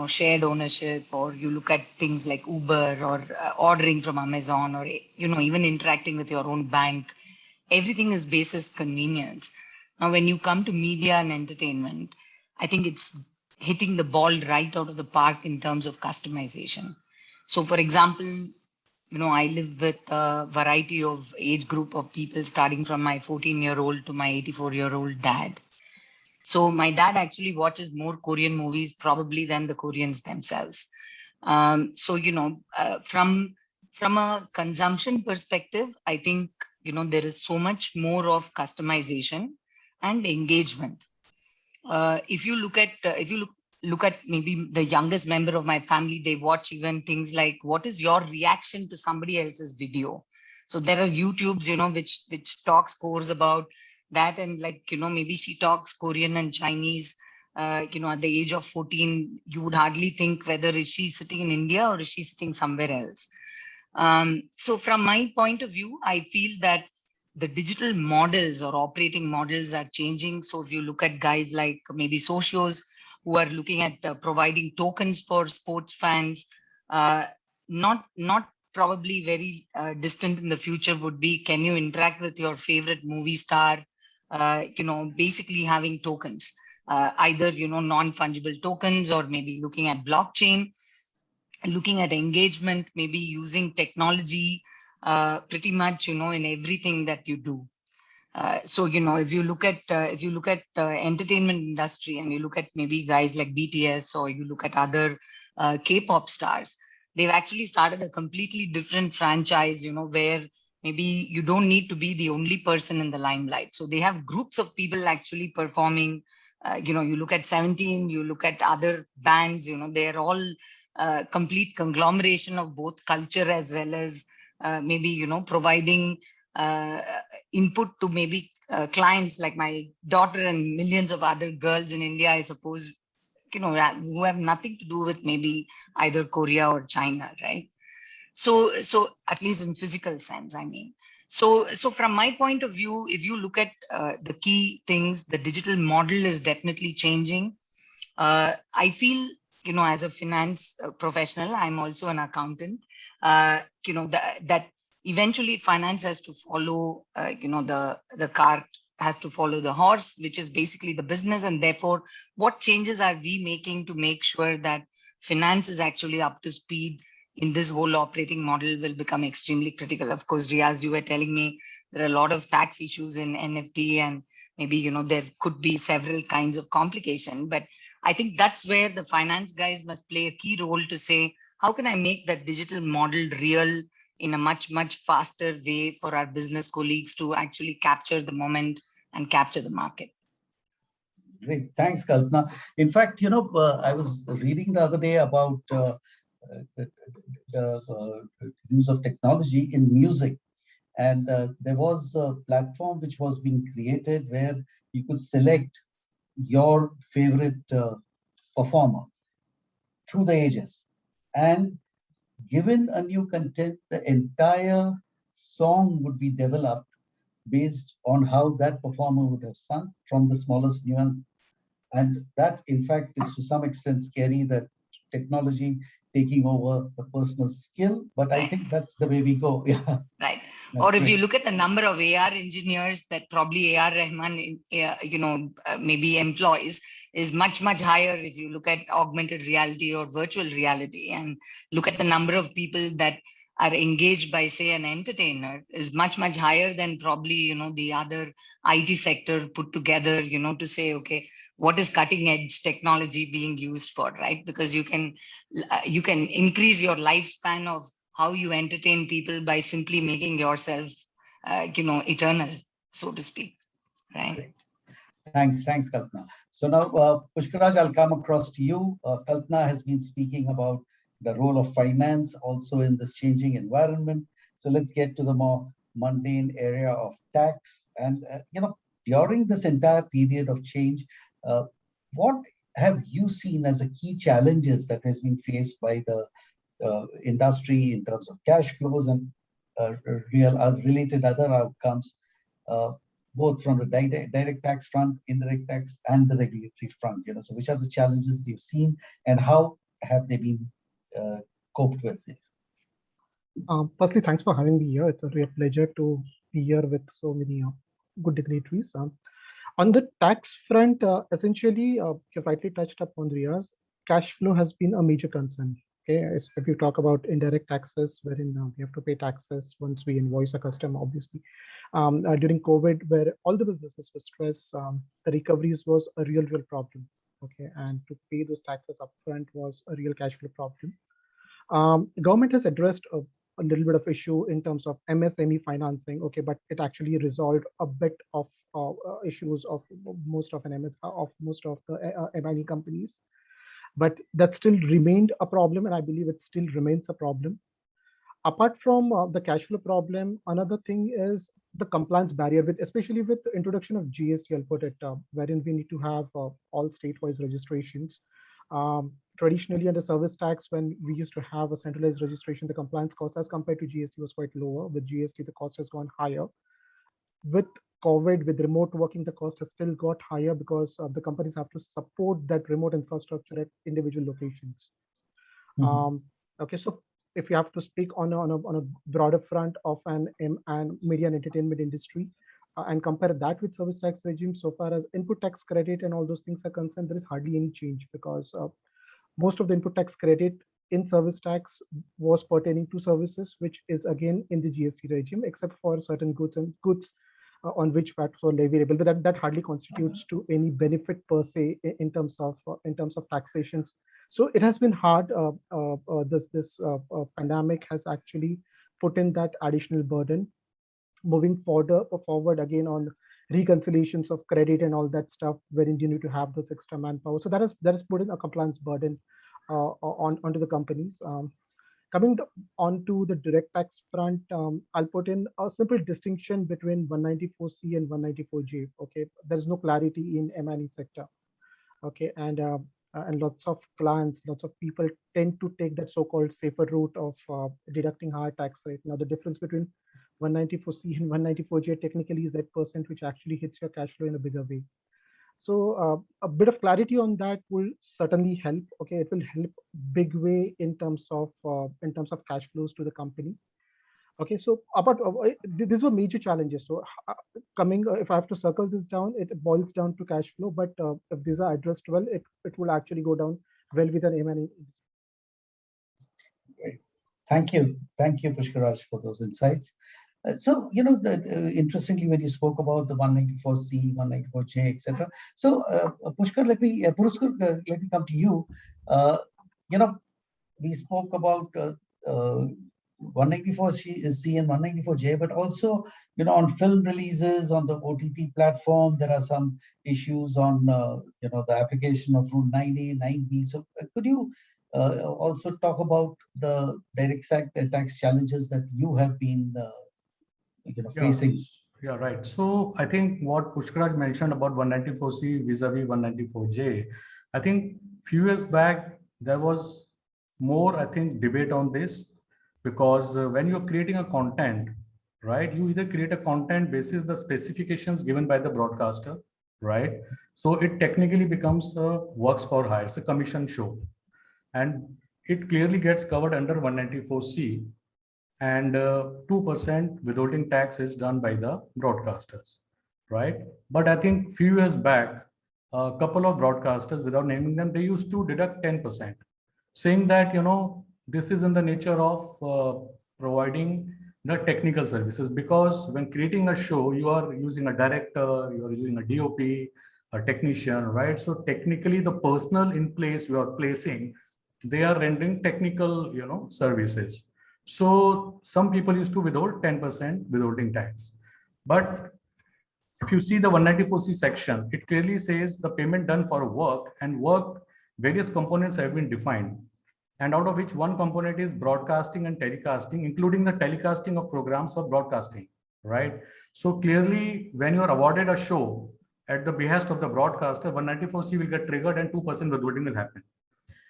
[SPEAKER 5] shared ownership, or you look at things like Uber, or ordering from Amazon, or even interacting with your own bank, everything is basis convenience. Now, when you come to media and entertainment, I think it's hitting the ball right out of the park in terms of customization. So, for example, I live with a variety of age group of people, starting from my 14-year-old to my 84-year-old dad. So my dad actually watches more Korean movies probably than the Koreans themselves. From a consumption perspective, I think, there is so much more of customization and engagement. If you look at maybe the youngest member of my family, they watch even things like, what is your reaction to somebody else's video? So there are YouTubes, which talk scores about that, and maybe she talks Korean and Chinese. At the age of 14, you would hardly think whether is she sitting in India or is she sitting somewhere else. So from my point of view, I feel that the digital models or operating models are changing. So if you look at guys like maybe socios who are looking at providing tokens for sports fans, not probably very distant in the future would be, can you interact with your favorite movie star? Basically having tokens, either, non-fungible tokens, or maybe looking at blockchain, looking at engagement, maybe using technology pretty much, in everything that you do. So, if you look at entertainment industry, and you look at maybe guys like BTS, or you look at other K-pop stars, they've actually started a completely different franchise, where maybe you don't need to be the only person in the limelight. So they have groups of people actually performing. You look at 17, you look at other bands, they're all complete conglomeration of both culture as well as maybe, providing input to maybe clients like my daughter and millions of other girls in India, I suppose, who have nothing to do with maybe either Korea or China, right? So at least in physical sense, I mean. So from my point of view, if you look at the key things, the digital model is definitely changing. I feel, as a finance professional, I'm also an accountant, that eventually finance has to follow, the cart has to follow the horse, which is basically the business. And therefore, what changes are we making to make sure that finance is actually up to speed in this whole operating model will become extremely critical. Of course, Riaz, you were telling me there are a lot of tax issues in NFT, and maybe, there could be several kinds of complication. But I think that's where the finance guys must play a key role to say, how can I make that digital model real in a much, much faster way for our business colleagues to actually capture the moment and capture the market?
[SPEAKER 1] Great. Thanks, Kalpana. In fact, I was reading the other day about the use of technology in music. And there was a platform which was being created where you could select your favorite performer through the ages. And given a new content, the entire song would be developed based on how that performer would have sung from the smallest nuance. And that, in fact, is to some extent scary, that technology taking over the personal skill. But I think that's the way we go. Yeah.
[SPEAKER 5] Right.
[SPEAKER 1] That's
[SPEAKER 5] Or if
[SPEAKER 1] great.
[SPEAKER 5] you look at the number of AR engineers that probably AR Rahman, maybe employs, is much, much higher if you look at augmented reality or virtual reality, and look at the number of people that are engaged by, say, an entertainer is much, much higher than probably, the other IT sector put together, to say, okay, what is cutting edge technology being used for, right? Because you can increase your lifespan of how you entertain people by simply making yourself, eternal, so to speak, right?
[SPEAKER 1] Great. Thanks, Kalpana. So now, Pushkaraj, I'll come across to you. Kalpana has been speaking about the role of finance also in this changing environment. So let's get to the more mundane area of tax. And, during this entire period of change, what have you seen as a key challenges that has been faced by the industry in terms of cash flows and related other outcomes, both from the direct tax front, indirect tax, and the regulatory front? So which are the challenges you've seen, and how have they been coped with?
[SPEAKER 6] Firstly, thanks for having me here. It's a real pleasure to be here with so many good dignitaries. On the tax front, essentially, you've rightly touched upon, Riaz, cash flow has been a major concern. Okay, if you talk about indirect taxes, wherein we have to pay taxes once we invoice a customer, obviously. During COVID, where all the businesses were stressed, the recoveries was a real problem. Okay, and to pay those taxes upfront was a real cash flow problem. The government has addressed a little bit of issue in terms of MSME financing, okay, but it actually resolved a bit of issues of most of the MIE companies. But that still remained a problem, and I believe it still remains a problem. Apart from the cash flow problem, another thing is the compliance barrier, especially with the introduction of GST, I'll put it, wherein we need to have all state-wise registrations. Traditionally, under service tax, when we used to have a centralized registration, the compliance cost as compared to GST was quite lower. With GST, the cost has gone higher. With COVID, with remote working, the cost has still got higher because the companies have to support that remote infrastructure at individual locations. Okay, so if you have to speak on a broader front of an media and entertainment industry, and compare that with service tax regime, so far as input tax credit and all those things are concerned, there is hardly any change, because most of the input tax credit in service tax was pertaining to services, which is again in the GST regime, except for certain goods on which VAT were leviable. But that hardly constitutes to any benefit per se in terms of taxations. So it has been hard. This pandemic has actually put in that additional burden. Moving forward again on reconciliations of credit and all that stuff, wherein you need to have those extra manpower. So that has put in a compliance burden onto the companies. Coming on to the direct tax front, I'll put in a simple distinction between 194C and 194J. Okay, there's no clarity in M&E sector. Okay, and lots of clients, lots of people tend to take that so-called safer route of deducting higher tax rate. Now, the difference between 194C and 194J technically is that percent which actually hits your cash flow in a bigger way. So a bit of clarity on that will certainly help. Okay, it will help big way in terms of cash flows to the company. Okay, so about these were major challenges. So coming, if I have to circle this down, it boils down to cash flow. But if these are addressed well, it will actually go down well with an M&A.
[SPEAKER 1] Great. Thank you, Pushkaraj, for those insights. So, interestingly, when you spoke about the 194C, 194J, etc. So, Pushkar, Puruskar, let me come to you. We spoke about 194C and 194J, but also, on film releases on the OTT platform, there are some issues on, the application of Rule 9A, 9B. So, could you also talk about the direct tax challenges that you have been, facing?
[SPEAKER 4] Yeah, right. So I think what Pushkaraj mentioned about 194C vis-a-vis 194J, I think few years back, there was more, I think, debate on this, because when you're creating a content, right, you either create a content basis the specifications given by the broadcaster, right? So it technically becomes a works for hire, it's a commission show. And it clearly gets covered under 194C, and 2% withholding tax is done by the broadcasters, right? But I think few years back, a couple of broadcasters, without naming them, they used to deduct 10%, saying that, this is in the nature of providing the technical services, because when creating a show, you are using a director, you are using a DOP, a technician, right? So technically the personnel in place you are placing, they are rendering technical, services. So some people used to withhold 10% withholding tax. But if you see the 194C section, it clearly says the payment done for work, and work, various components have been defined. And out of which one component is broadcasting and telecasting, including the telecasting of programs for broadcasting, right? So clearly, when you are awarded a show at the behest of the broadcaster, 194C will get triggered and 2% withholding will happen.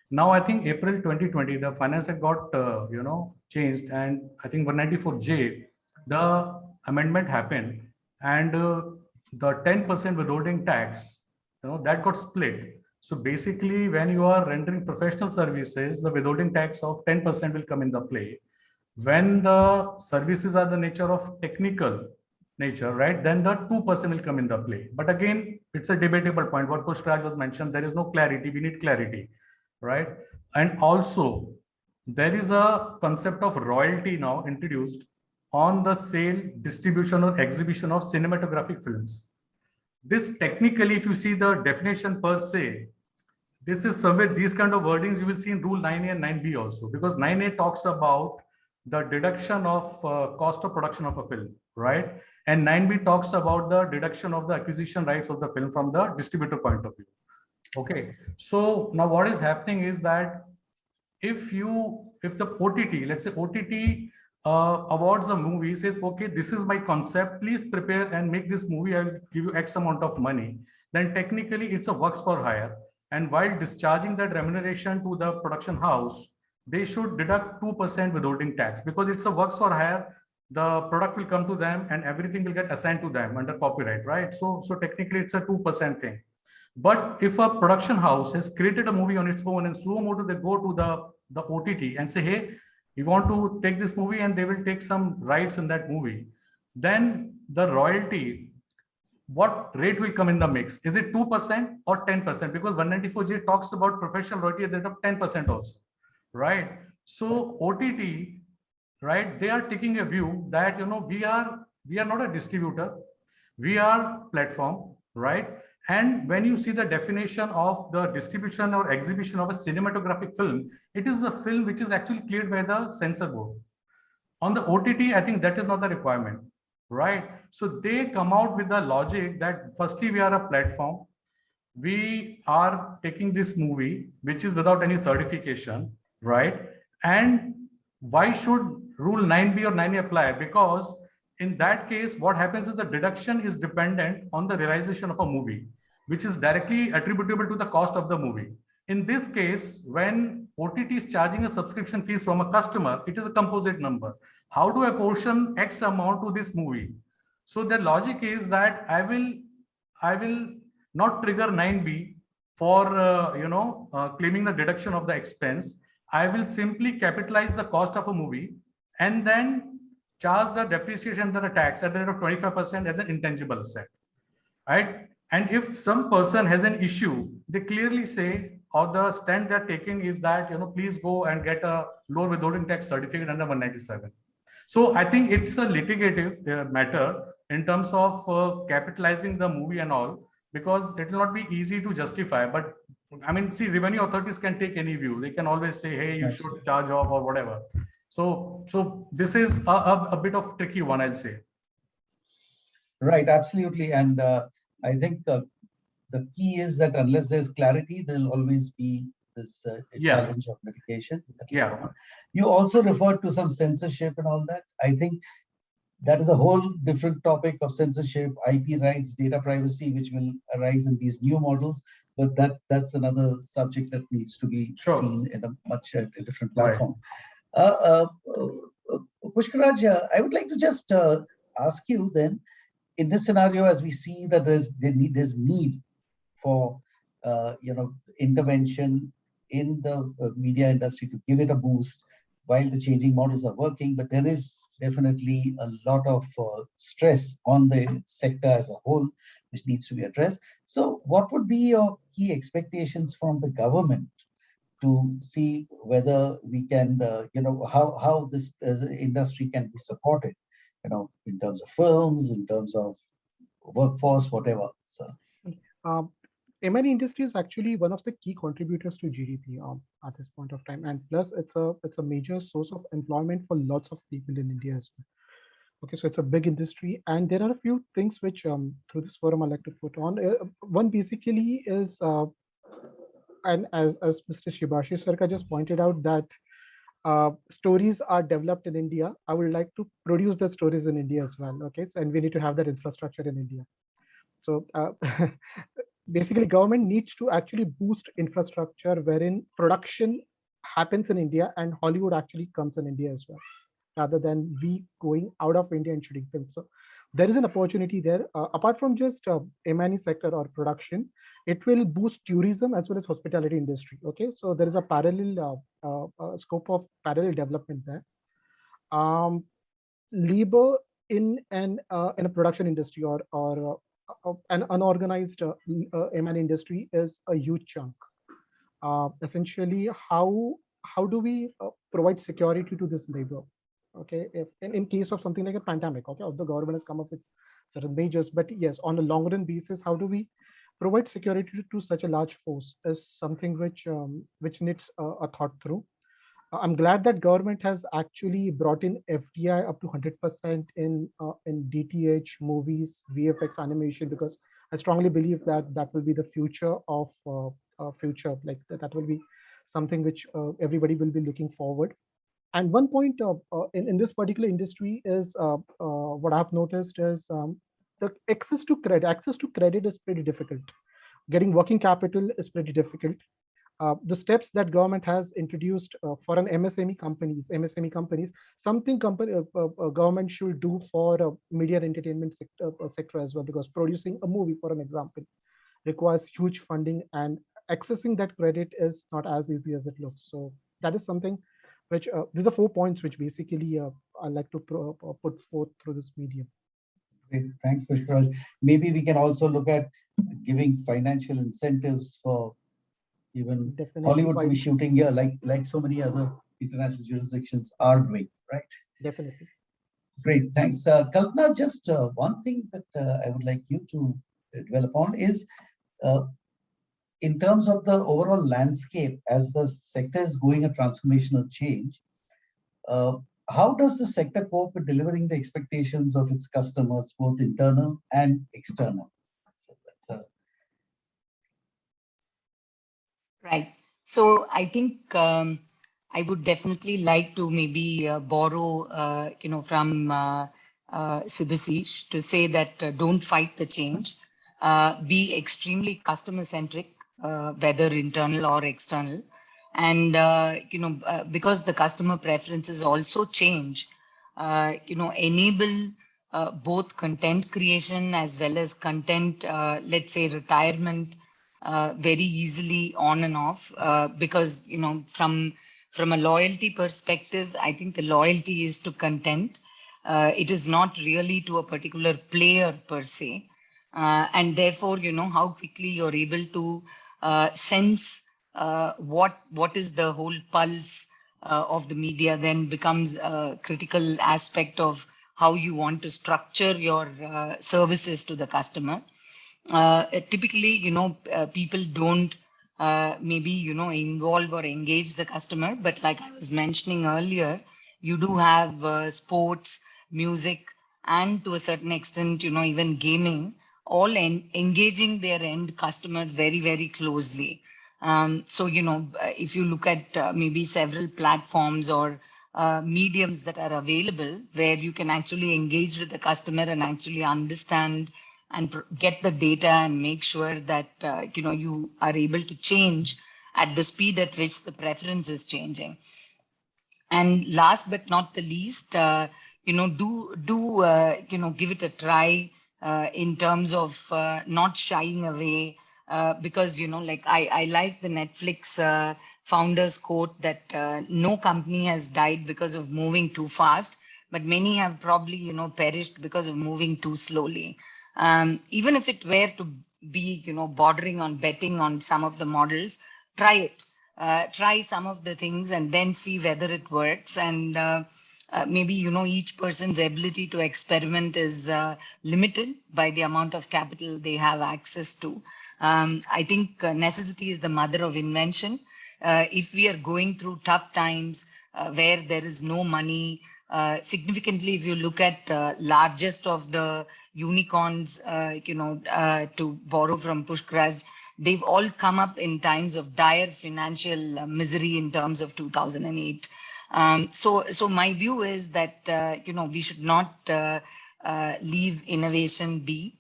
[SPEAKER 4] Now, I think April 2020, the Finance Act got, changed, and I think 194J, the amendment happened, and the 10% withholding tax, that got split. So basically, when you are rendering professional services, the withholding tax of 10% will come in the play. When the services are the nature of technical nature, right, then the 2% will come in the play. But again, it's a debatable point. What Pushkaraj was mentioned, there is no clarity. We need clarity, right? And also, there is a concept of royalty now introduced on the sale, distribution, or exhibition of cinematographic films. This technically, if you see the definition per se, this is somewhere, these kind of wordings you will see in Rule 9A and 9B also, because 9A talks about the deduction of cost of production of a film, right? And 9B talks about the deduction of the acquisition rights of the film from the distributor point of view. Okay, so now what is happening is that if the OTT, let's say OTT awards a movie, says, okay, this is my concept, please prepare and make this movie, I'll give you X amount of money, then technically it's a works for hire. And while discharging that remuneration to the production house, they should deduct 2% withholding tax, because it's a works for hire. The product will come to them and everything will get assigned to them under copyright, right? So technically it's a 2% thing. But if a production house has created a movie on its own and slow motor, they go to the OTT and say, hey, we want to take this movie, and they will take some rights in that movie, then the royalty, what rate will come in the mix? Is it 2% or 10%? Because 194J talks about professional royalty at the rate of 10% also, right? So OTT, right, they are taking a view that, we are not a distributor, we are platform, right? And when you see the definition of the distribution or exhibition of a cinematographic film, it is a film which is actually cleared by the censor board. On the OTT, I think that is not the requirement, right? So they come out with the logic that firstly, we are a platform. We are taking this movie, which is without any certification, right? And why should Rule 9B or 9A apply? Because in that case, what happens is the deduction is dependent on the realization of a movie, which is directly attributable to the cost of the movie. In this case, when OTT is charging a subscription fees from a customer, it is a composite number. How do I portion X amount to this movie? So the logic is that I will not trigger 9B for claiming the deduction of the expense. I will simply capitalize the cost of a movie, and then charge the depreciation under the tax at the rate of 25% as an intangible asset, right? And if some person has an issue, they clearly say, or the stand they're taking is that, please go and get a lower withholding tax certificate under 197. So I think it's a litigative matter in terms of capitalizing the movie and all, because it will not be easy to justify. But I mean, see, revenue authorities can take any view. They can always say, hey, you should charge off or whatever. So this is a bit of tricky one, I'll say.
[SPEAKER 1] Right, absolutely. And I think the key is that unless there's clarity, there'll always be this challenge of litigation. You also referred to some censorship and all that. I think that is a whole different topic of censorship, IP rights, data privacy, which will arise in these new models. But that's another subject that needs to be seen in a much different platform. Right. Pushkaraj, I would like to just ask you then, in this scenario, as we see that there's need for intervention in the media industry to give it a boost while the changing models are working, but there is definitely a lot of stress on the sector as a whole, which needs to be addressed. So what would be your key expectations from the government to see whether we can, how this industry can be supported, in terms of films, in terms of workforce, whatever. So,
[SPEAKER 6] M&E industry is actually one of the key contributors to GDP at this point of time, and plus it's a major source of employment for lots of people in India as well. Okay, so it's a big industry, and there are a few things which through this forum I'd like to put on. One basically is, and as Mr. Shivashish Sarkar just pointed out, that stories are developed in India. I would like to produce the stories in India as well. Okay, so, and we need to have that infrastructure in India. So basically, government needs to actually boost infrastructure wherein production happens in India and Hollywood actually comes in India as well, rather than we going out of India and shooting films. So there is an opportunity there. Apart from just M&E sector or production, it will boost tourism as well as hospitality industry. Okay, so there is a parallel scope of parallel development there. Labor in a production industry or an unorganized M&E industry is a huge chunk. Essentially, how do we provide security to this labor? Okay, if in case of something like a pandemic, okay, the government has come up with certain measures, but yes, on a long run basis, how do we provide security to such a large force is something which needs a thought through. I'm glad that government has actually brought in FDI up to 100% in DTH, movies, VFX, animation, because I strongly believe that that will be the future of future, like that will be something which everybody will be looking forward. And one point in this particular industry is what I've noticed is the access to credit. Access to credit is pretty difficult. Getting working capital is pretty difficult. The steps that government has introduced for an MSME companies, something government should do for media and entertainment sector as well, because producing a movie, for an example, requires huge funding, and accessing that credit is not as easy as it looks. So that is something which these are 4 points which basically I like to put forth through this medium.
[SPEAKER 1] Great. Thanks, Pushkaraj. Maybe we can also look at giving financial incentives for even Hollywood to be shooting here, like so many other international jurisdictions are doing, right?
[SPEAKER 6] Definitely.
[SPEAKER 1] Great, thanks. Kalpana, just one thing that I would like you to dwell upon is in terms of the overall landscape, as the sector is going a transformational change, how does the sector cope with delivering the expectations of its customers, both internal and external? So that's
[SPEAKER 5] Right. So I think I would definitely like to maybe borrow, from Subhasish to say that don't fight the change. Be extremely customer centric, whether internal or external. And, because the customer preferences also change, enable both content creation as well as content, let's say, retirement very easily on and off, because, from a loyalty perspective, I think the loyalty is to content. It is not really to a particular player per se. And therefore, how quickly you're able to sense what is the whole pulse of the media then becomes a critical aspect of how you want to structure your services to the customer. Typically, people don't maybe, involve or engage the customer, but like I was mentioning earlier, you do have sports, music, and to a certain extent, even gaming, all engaging their end customer very, very closely. So, if you look at maybe several platforms or mediums that are available where you can actually engage with the customer and actually understand and get the data and make sure that you are able to change at the speed at which the preference is changing. And last but not the least, give it a try in terms of not shying away, because like I like the Netflix founders quote that no company has died because of moving too fast, but many have probably perished because of moving too slowly. Even if it were to be bordering on betting on some of the models, try it. Try some of the things and then see whether it works. And maybe each person's ability to experiment is limited by the amount of capital they have access to. I think necessity is the mother of invention. If we are going through tough times where there is no money, significantly, if you look at largest of the unicorns, to borrow from Pushkaraj, they've all come up in times of dire financial misery in terms of 2008. So my view is that we should not leave innovation be.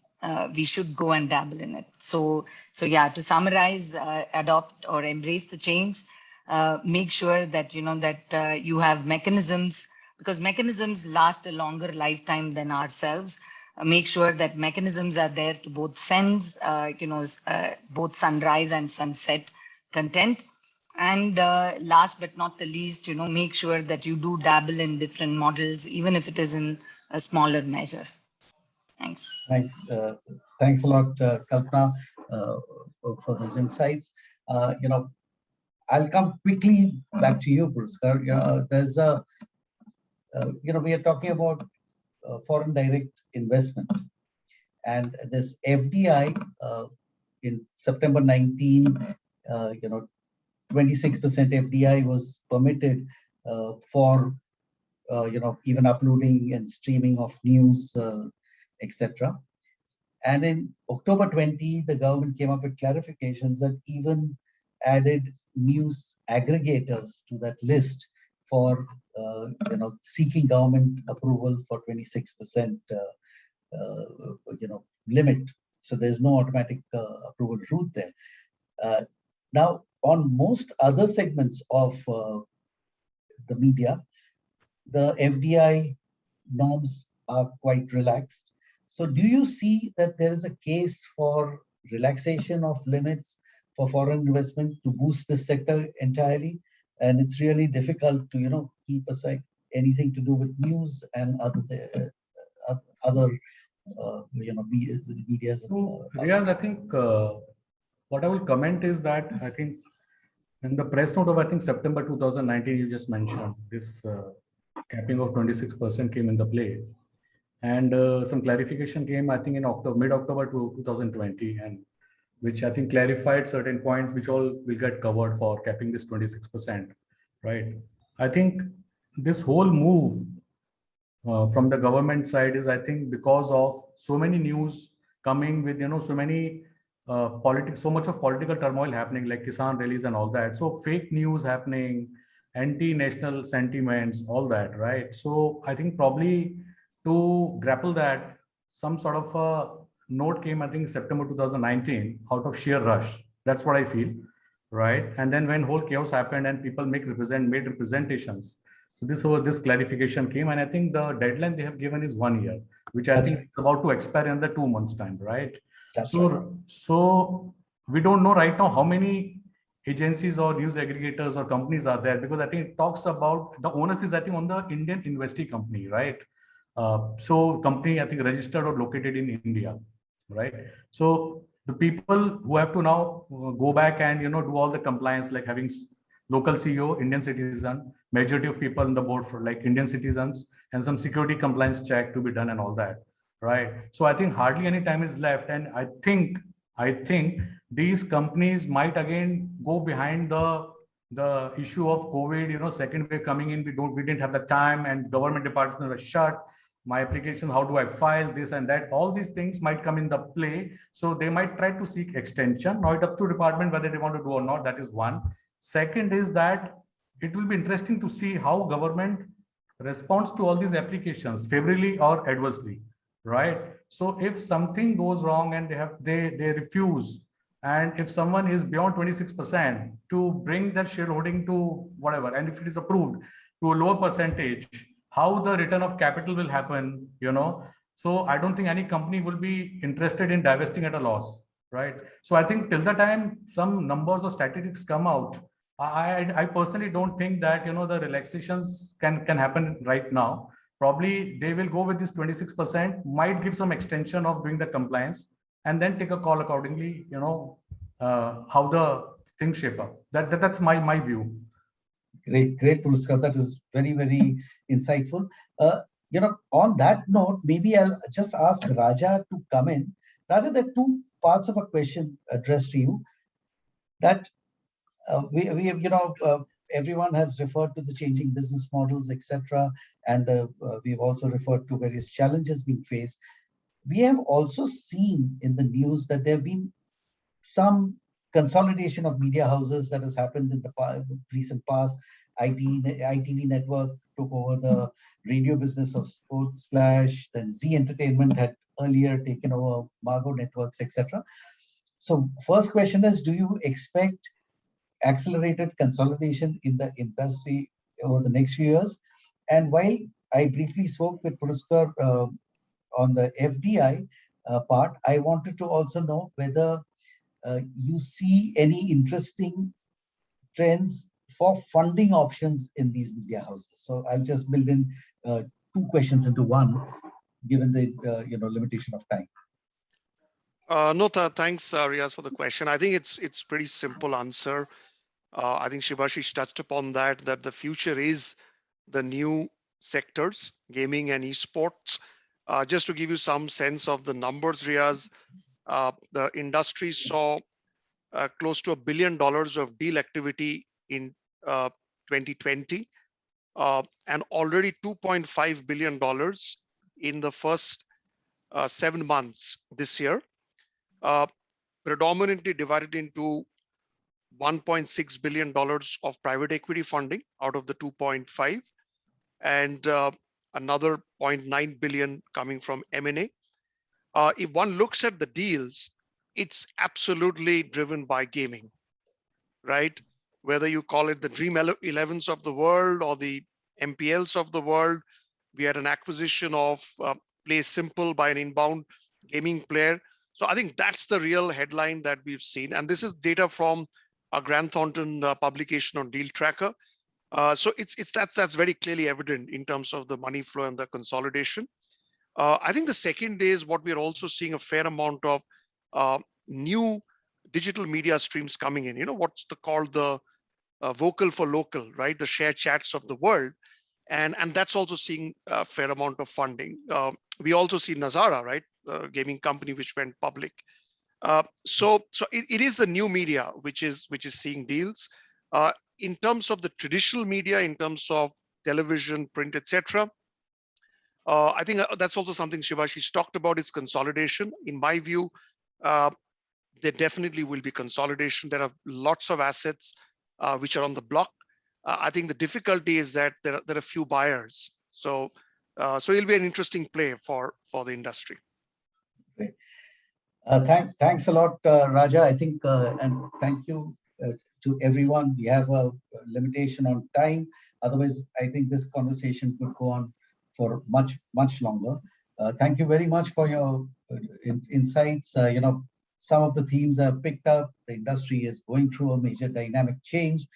[SPEAKER 5] We should go and dabble in it. So yeah, to summarize, adopt or embrace the change. Make sure that you have mechanisms, because mechanisms last a longer lifetime than ourselves. Make sure that mechanisms are there to both sense, both sunrise and sunset content. And last but not the least, make sure that you do dabble in different models, even if it is in a smaller measure. Thanks.
[SPEAKER 1] Thanks. Thanks a lot, Kalpana, for those insights. I'll come quickly back to you, Puruskar. There's a, we are talking about foreign direct investment, and this FDI in September 19, 26% FDI was permitted for even uploading and streaming of news, etc. And in October 20, the government came up with clarifications that even added news aggregators to that list for seeking government approval for 26% limit. So there's no automatic approval route there. Now, on most other segments of the media, the FDI norms are quite relaxed. So do you see that there is a case for relaxation of limits for foreign investment to boost this sector entirely? And it's really difficult to, keep aside anything to do with news and other medias.
[SPEAKER 4] Riaz, I think what I will comment is that I think in the press note of, I think, September 2019, you just mentioned this capping of 26% came into play. And some clarification came, I think, in mid-October 2020, and which I think clarified certain points which all will get covered for capping this 26%, right? I think this whole move from the government side is, I think, because of so many news coming with, so many politics, so much of political turmoil happening, like Kisan rallies and all that. So fake news happening, anti-national sentiments, all that, right? So I think probably to grapple that, some sort of a note came, I think, September 2019, out of sheer rush. That's what I feel, right? And then when whole chaos happened and people made representations, so this clarification came, and I think the deadline they have given is 1 year, which I think it's about to expire in the 2 months' time, right? So we don't know right now how many agencies or news aggregators or companies are there, because I think it talks about the onus is, I think, on the Indian investee company, right? So company, I think, registered or located in India, right? So the people who have to now go back and do all the compliance, like having local CEO, Indian citizen, majority of people on the board for like Indian citizens, and some security compliance check to be done and all that, right? So I think hardly any time is left, and I think these companies might again go behind the issue of COVID, second wave coming in. We didn't have the time, and government departments were shut. My application, how do I file this and that? All these things might come in the play. So they might try to seek extension. Now it's up to department whether they want to do or not. That is one. Second is that it will be interesting to see how government responds to all these applications, favorably or adversely, right? So if something goes wrong and they refuse, and if someone is beyond 26% to bring their shareholding to whatever, and if it is approved to a lower percentage, how the return of capital will happen, So I don't think any company will be interested in divesting at a loss, right? So I think till the time some numbers or statistics come out, I personally don't think that, the relaxations can happen right now. Probably they will go with this 26%, might give some extension of doing the compliance, and then take a call accordingly, how the things shape up. That's my view.
[SPEAKER 1] Great, Puraskar. That is very, very insightful. On that note, maybe I'll just ask Raja to come in. Raja, there are two parts of a question addressed to you. That we have, everyone has referred to the changing business models, etc., and we've also referred to various challenges being faced. We have also seen in the news that there have been some consolidation of media houses that has happened in the recent past. ITV Network took over the radio business of Sports Flash, then Z Entertainment had earlier taken over Margo Networks, etc. So first question is, do you expect accelerated consolidation in the industry over the next few years? And while I briefly spoke with Puraskar on the FDI part, I wanted to also know whether you see any interesting trends for funding options in these media houses. So I'll just build in two questions into one, given the limitation of time.
[SPEAKER 2] Thanks, Riaz, for the question. I think it's pretty simple answer. I think Shivashish touched upon that the future is the new sectors, gaming and esports. Just to give you some sense of the numbers, Riaz, the industry saw close to $1 billion of deal activity in 2020, and already $2.5 billion in the first 7 months this year, predominantly divided into $1.6 billion of private equity funding out of the 2.5, and another $0.9 billion coming from M&A. If one looks at the deals, it's absolutely driven by gaming, right? Whether you call it the Dream 11s of the world or the MPLs of the world, we had an acquisition of Play Simple by an inbound gaming player. So I think that's the real headline that we've seen. And this is data from a Grant Thornton publication on Deal Tracker. So that's very clearly evident in terms of the money flow and the consolidation. I think the second is what we're also seeing a fair amount of new digital media streams coming in. What's called the vocal for local, right? The share chats of the world. And that's also seeing a fair amount of funding. We also see Nazara, right? The gaming company which went public. So it is the new media which is seeing deals. In terms of the traditional media, in terms of television, print, etc., I think that's also something Shivashish talked about, is consolidation. In my view, there definitely will be consolidation. There are lots of assets which are on the block. I think the difficulty is that there are few buyers. So it'll be an interesting play for the industry.
[SPEAKER 1] Great. Thanks a lot, Raja. I think, and thank you to everyone. We have a limitation on time. Otherwise, I think this conversation could go on for much, much longer. Thank you very much for your insights. Some of the themes are picked up. The industry is going through a major dynamic change.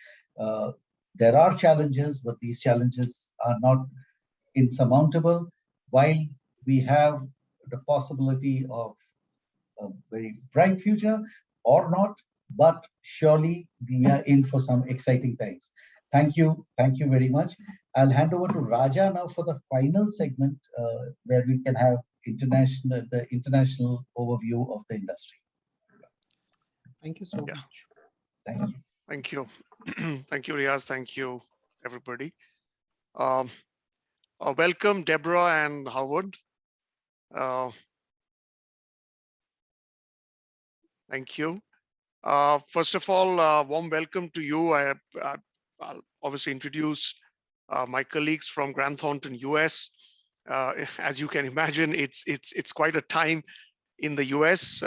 [SPEAKER 1] There are challenges, but these challenges are not insurmountable. while we have the possibility of a very bright future or not, but surely we are in for some exciting times. Thank you very much. I'll hand over to Raja now for the final segment where we can have the international overview of the industry.
[SPEAKER 6] Thank you so
[SPEAKER 2] Yeah.
[SPEAKER 6] much.
[SPEAKER 1] Thank you.
[SPEAKER 2] Thank you. Thank you, Riaz. Thank you, everybody. Welcome, Deborah and Howard. Thank you. First of all, warm welcome to you. I'll obviously introduce my colleagues from Grant Thornton, US. As you can imagine, it's quite a time in the US.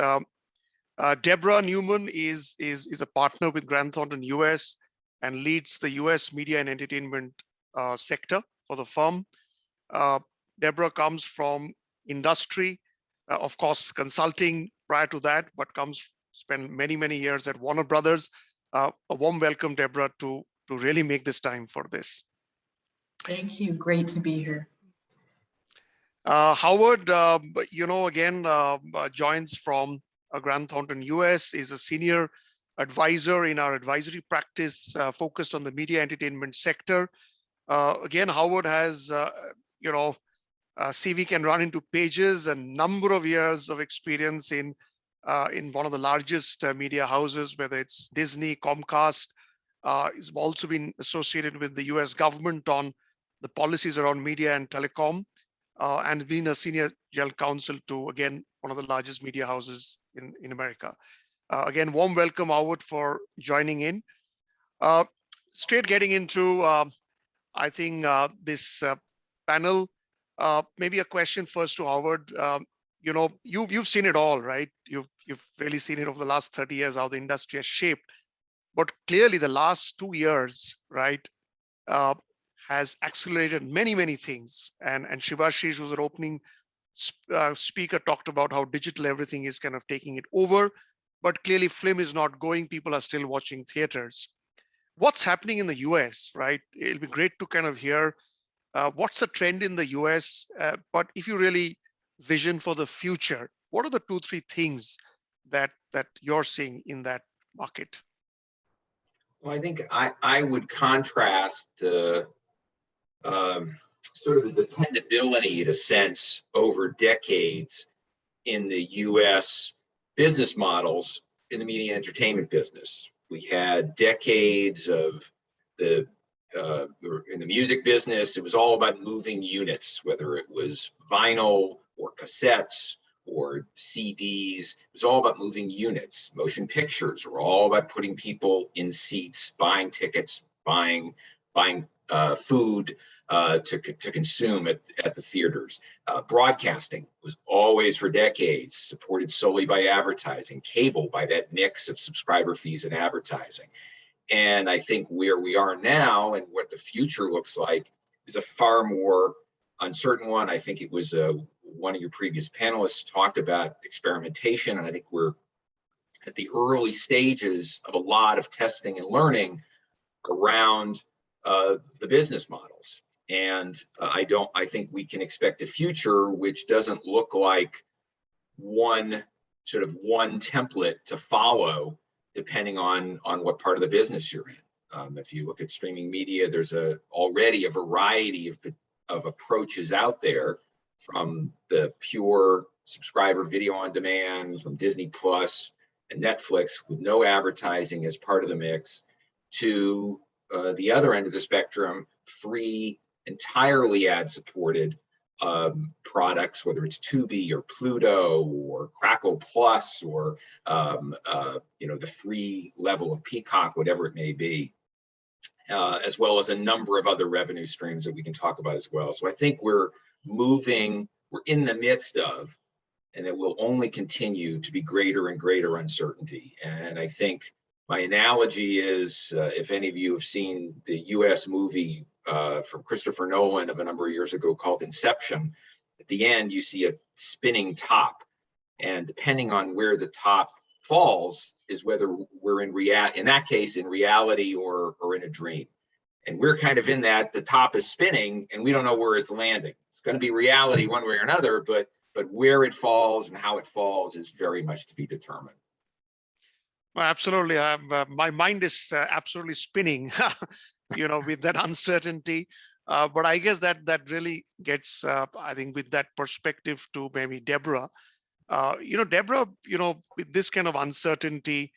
[SPEAKER 2] Deborah Newman is a partner with Grant Thornton US and leads the US media and entertainment sector for the firm. Deborah comes from industry, of course, consulting prior to that, but spent many years at Warner Brothers. A warm welcome, Deborah, to really make this time for this.
[SPEAKER 7] Thank you. Great to be here.
[SPEAKER 2] Howard, again, joins from Grant Thornton US, is a senior advisor in our advisory practice focused on the media entertainment sector. Again, Howard has, CV can run into pages, a number of years of experience in one of the largest media houses, whether it's Disney, Comcast. He's also been associated with the US government on the policies around media and telecom, and been a senior general counsel to, again, one of the largest media houses in America. Again, warm welcome, Howard, for joining in. Straight getting into, I think, this panel. Maybe a question first to Howard. You've seen it all, right? You've really seen it over the last 30 years, how the industry has shaped. But clearly the last 2 years, right, has accelerated many things. And Shivashish, who's an opening speaker, talked about how digital everything is kind of taking it over. But clearly film is not going. People are still watching theaters. What's happening in the US, right? It'll be great to kind of hear what's the trend in the US, but if you really vision for the future, what are the 2-3 things that you're seeing in that market?
[SPEAKER 8] Well, I think I would contrast the sort of the dependability, in a sense, over decades in the US business models in the media and entertainment business. We had decades of in the music business, it was all about moving units, whether it was vinyl or cassettes or CDs. It was all about moving units. Motion pictures were all about putting people in seats, buying tickets, buying food to consume at the theaters. Broadcasting was always, for decades, supported solely by advertising. Cable by that mix of subscriber fees and advertising. And I think where we are now and what the future looks like is a far more uncertain one. I think it was one of your previous panelists talked about experimentation, and I think we're at the early stages of a lot of testing and learning around the business models. And I think we can expect a future which doesn't look like one template to follow, depending on what part of the business you're in. If you look at streaming media, there's already a variety of approaches out there, from the pure subscriber video on demand, from Disney Plus and Netflix with no advertising as part of the mix, to the other end of the spectrum, free, entirely ad-supported products, whether it's Tubi or Pluto or Crackle Plus or the free level of Peacock, whatever it may be, as well as a number of other revenue streams that we can talk about as well. So I think we're in the midst of, and it will only continue to be greater and greater uncertainty. And I think my analogy is, if any of you have seen the US movie from Christopher Nolan of a number of years ago called Inception, at the end you see a spinning top, and depending on where the top falls is whether we're in that case in reality or in a dream. And we're kind of in that, the top is spinning and we don't know where it's landing. It's going to be reality one way or another, but where it falls and how it falls is very much to be determined.
[SPEAKER 2] Well, absolutely. My mind is absolutely spinning, with that uncertainty. But I guess that really gets, I think, with that perspective to maybe Deborah. Deborah, with this kind of uncertainty,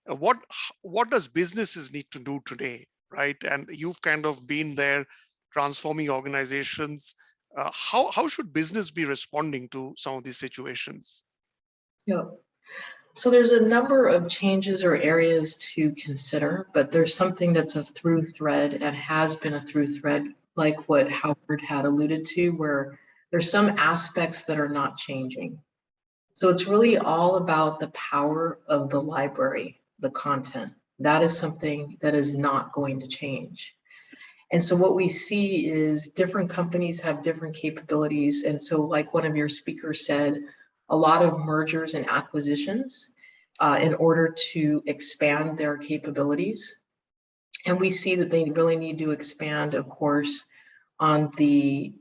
[SPEAKER 2] what does businesses need to do today, right? And you've kind of been there transforming organizations. How should business be responding to some of these situations?
[SPEAKER 7] Yeah. So there's a number of changes or areas to consider, but there's something that's a through thread and has been a through thread, like what Howard had alluded to, where there's some aspects that are not changing. So it's really all about the power of the library, the content. That is something that is not going to change. And so what we see is different companies have different capabilities. And so like one of your speakers said, a lot of mergers and acquisitions in order to expand their capabilities. And we see that they really need to expand, of course, on the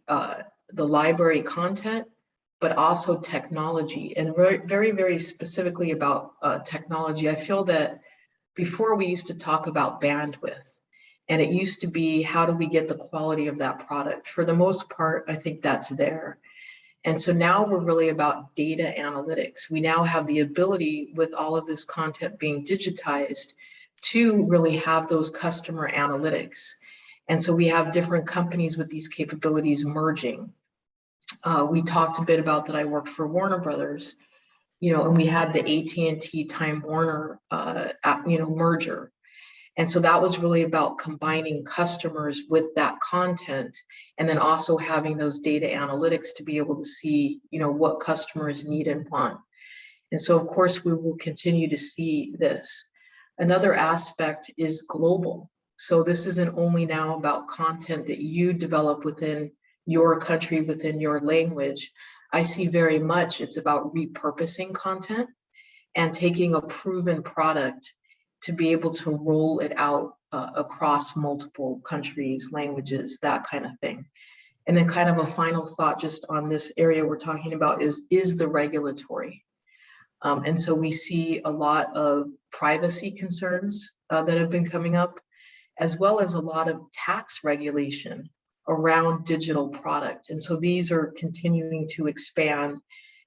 [SPEAKER 7] library content, but also technology. And very, very specifically about technology, I feel that before we used to talk about bandwidth, and it used to be, how do we get the quality of that product? For the most part, I think that's there. And so now we're really about data analytics. We now have the ability, with all of this content being digitized, to really have those customer analytics. And so we have different companies with these capabilities merging. We talked a bit about that I worked for Warner Brothers, and we had the AT&T Time Warner, merger. And so that was really about combining customers with that content, and then also having those data analytics to be able to see, what customers need and want. And so, of course, we will continue to see this. Another aspect is global. So this isn't only now about content that you develop within your country, within your language. I see very much it's about repurposing content and taking a proven product to be able to roll it out across multiple countries, languages, that kind of thing. And then kind of a final thought just on this area we're talking about is the regulatory. And so we see a lot of privacy concerns that have been coming up, as well as a lot of tax regulation around digital product. And so these are continuing to expand,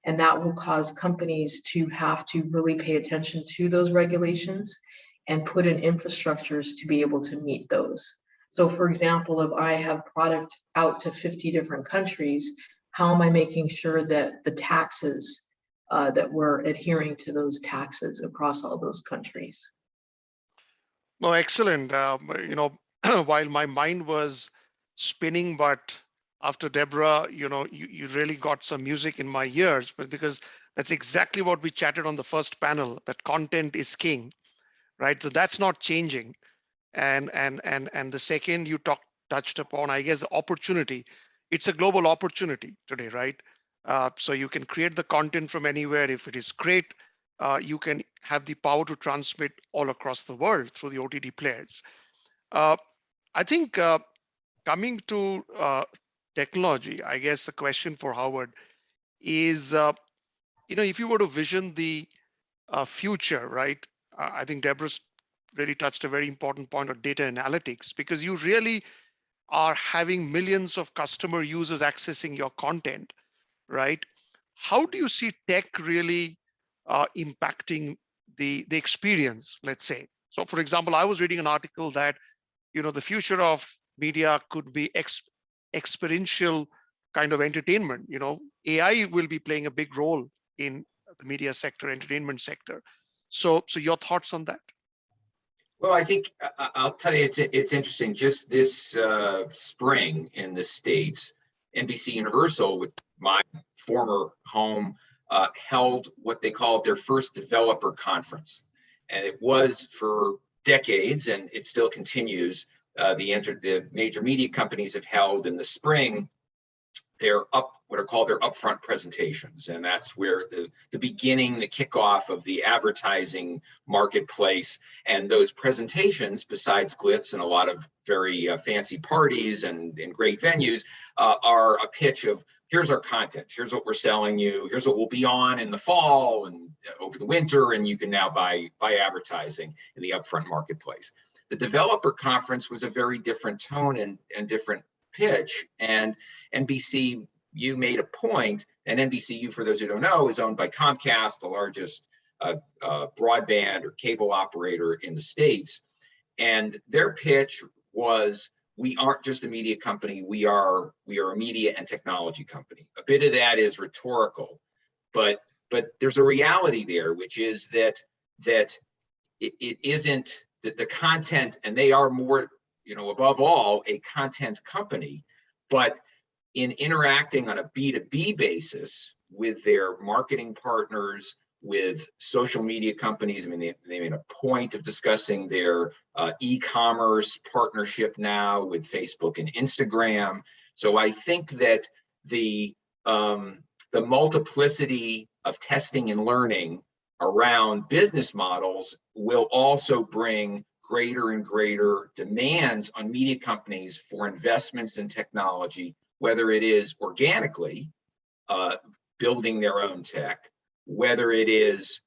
[SPEAKER 7] and that will cause companies to have to really pay attention to those regulations and put in infrastructures to be able to meet those. So for example, if I have product out to 50 different countries, how am I making sure that the taxes, that we're adhering to those taxes across all those countries?
[SPEAKER 2] Well, excellent. While my mind was spinning, but after Deborah, you really got some music in my ears, but because that's exactly what we chatted on the first panel, that content is king. Right, so that's not changing, and the second you touched upon, I guess, the opportunity. It's a global opportunity today, right? So you can create the content from anywhere. If it is great, you can have the power to transmit all across the world through the OTT players. I think coming to technology, I guess a question for Howard is, if you were to vision the future, right? I think Deborah's really touched a very important point of data analytics, because you really are having millions of customer users accessing your content, right? How do you see tech really impacting the experience, let's say? So for example, I was reading an article that, the future of media could be experiential kind of entertainment. AI will be playing a big role in the media sector, entertainment sector. So your thoughts on that?
[SPEAKER 8] Well, I think I'll tell you, it's interesting. Just this spring in the States, NBC Universal, with my former home, held what they called their first developer conference. And it was for decades, and it still continues. The major media companies have held in the spring what are called their upfront presentations. And that's where the beginning, the kickoff of the advertising marketplace. And those presentations, besides glitz and a lot of very fancy parties and great venues, are a pitch of, here's our content, here's what we're selling you, here's what we'll be on in the fall and over the winter, and you can now buy advertising in the upfront marketplace. The developer conference was a very different tone and different pitch, and NBCU made a point, and NBCU, for those who don't know, is owned by Comcast, the largest broadband or cable operator in the States. And their pitch was, we aren't just a media company, we are a media and technology company. A bit of that is rhetorical, but there's a reality there, which is that it isn't that the content, and they are more, above all, a content company, but in interacting on a B2B basis with their marketing partners, with social media companies. I mean, they made a point of discussing their e-commerce partnership now with Facebook and Instagram. So I think that the multiplicity of testing and learning around business models will also bring greater and greater demands on media companies for investments in technology, whether it is organically building their own tech, whether it is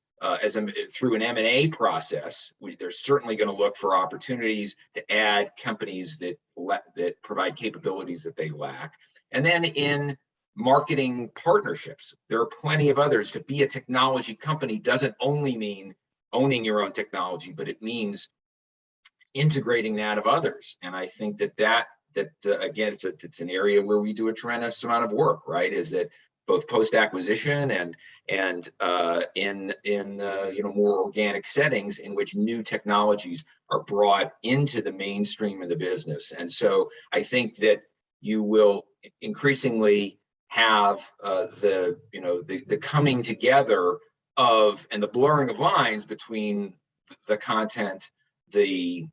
[SPEAKER 8] through an M&A process. They're certainly going to look for opportunities to add companies that provide capabilities that they lack. And then in marketing partnerships, there are plenty of others. To be a technology company doesn't only mean owning your own technology, but it means integrating that of others. And I think that again, it's an area where we do a tremendous amount of work, right? Is that both post-acquisition and in more organic settings in which new technologies are brought into the mainstream of the business. And so I think that you will increasingly have the coming together of, and the blurring of lines between the content, the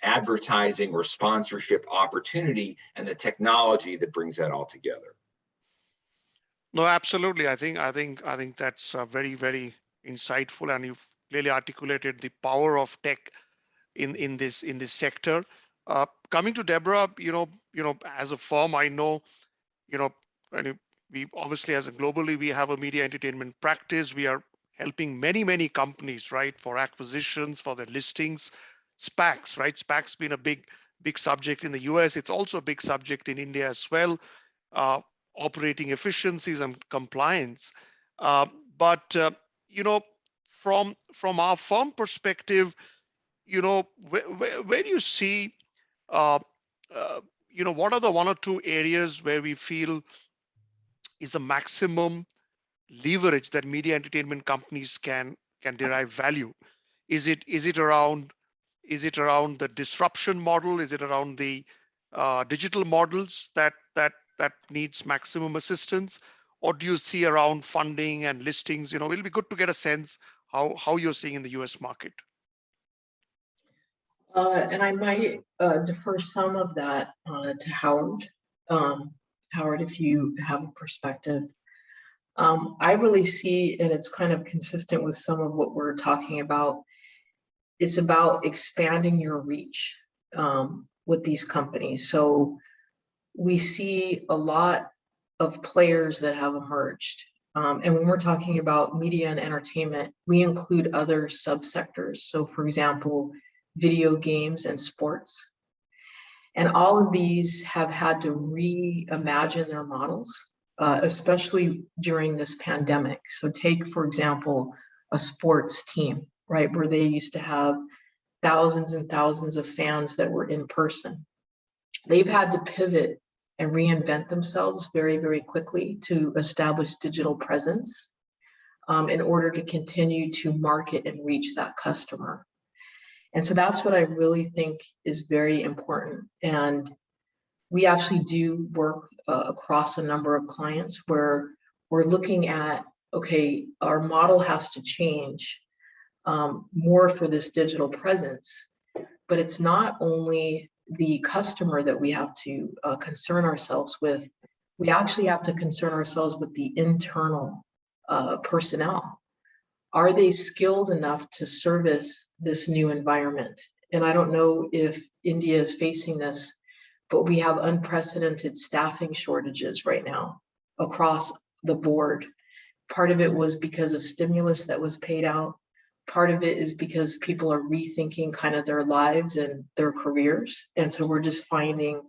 [SPEAKER 8] advertising or sponsorship opportunity, and the technology that brings that all together.
[SPEAKER 2] No, absolutely. I think that's very, very insightful, and you've clearly articulated the power of tech in this sector. Coming to Deborah, as a firm, I know, and we obviously, globally, we have a media entertainment practice. We are helping many companies, right, for acquisitions, for their listings, SPACs, right? SPACs been a big subject in the US. It's also a big subject in India as well. Operating efficiencies and compliance. But from our firm perspective, where do you see, what are the one or two areas where we feel is the maximum leverage that media entertainment companies can derive value? Is it around the disruption model? Is it around the digital models that needs maximum assistance, or do you see around funding and listings? It'll be good to get a sense how you're seeing in the US market.
[SPEAKER 7] And I might defer some of that to Howard. Howard, if you have a perspective. I really see, and it's kind of consistent with some of what we're talking about, it's about expanding your reach with these companies. So we see a lot of players that have emerged. And when we're talking about media and entertainment, we include other subsectors. So for example, video games and sports. And all of these have had to reimagine their models, especially during this pandemic. So take, for example, a sports team, right, where they used to have thousands and thousands of fans that were in person. They've had to pivot and reinvent themselves very, very quickly to establish digital presence in order to continue to market and reach that customer. And so that's what I really think is very important. And we actually do work across a number of clients where we're looking at, okay, our model has to change more for this digital presence, but it's not only the customer that we have to concern ourselves with, we actually have to concern ourselves with the internal personnel. Are they skilled enough to service this new environment? And I don't know if India is facing this, but we have unprecedented staffing shortages right now across the board. Part of it was because of stimulus that was paid out. Part of it is because people are rethinking kind of their lives and their careers. And so we're just finding,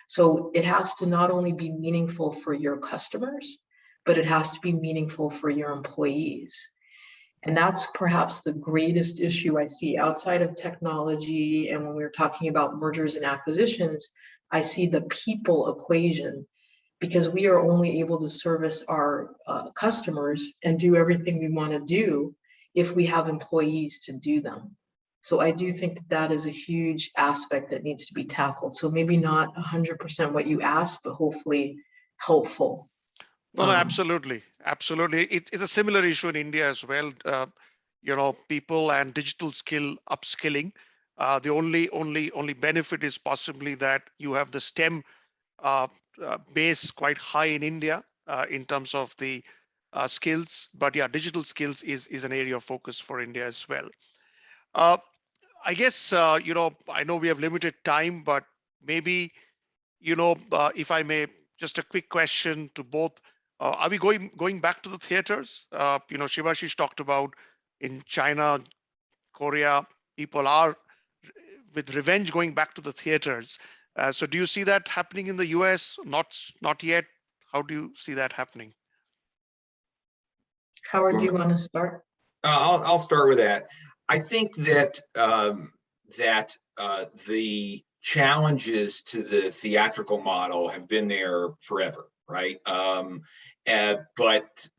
[SPEAKER 7] so it has to not only be meaningful for your customers, but it has to be meaningful for your employees. And that's perhaps the greatest issue I see outside of technology. And when we're talking about mergers and acquisitions, I see the people equation, because we are only able to service our customers and do everything we want to do if we have employees to do them. So I do think that is a huge aspect that needs to be tackled. So maybe not 100% what you asked, but hopefully helpful.
[SPEAKER 2] No, absolutely. Absolutely. It's a similar issue in India as well. People and digital skill upskilling. The only benefit is possibly that you have the STEM base quite high in India in terms of the skills. But yeah, digital skills is an area of focus for India as well. I guess, I know we have limited time, but maybe, if I may, just a quick question to both. Are we going back to the theaters? Shivashish talked about in China, Korea, people are with revenge going back to the theaters. So do you see that happening in the US? Not yet. How do you see that happening?
[SPEAKER 7] Howard, do you want to start?
[SPEAKER 8] I'll start with that. I think that the challenges to the theatrical model have been there forever, right? But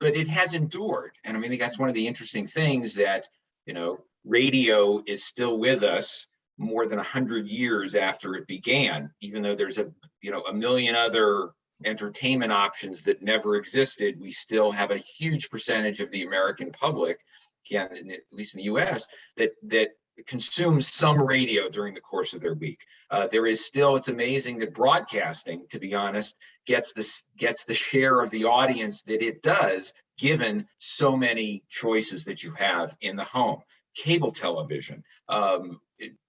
[SPEAKER 8] it has endured, and I mean, I think that's one of the interesting things, that radio is still with us more than 100 years after it began, even though there's a million other entertainment options that never existed. We still have a huge percentage of the American public, again, at least in the US, that consumes some radio during the course of their week. There is still, it's amazing that broadcasting, to be honest, gets the share of the audience that it does, given so many choices that you have in the home. Cable television,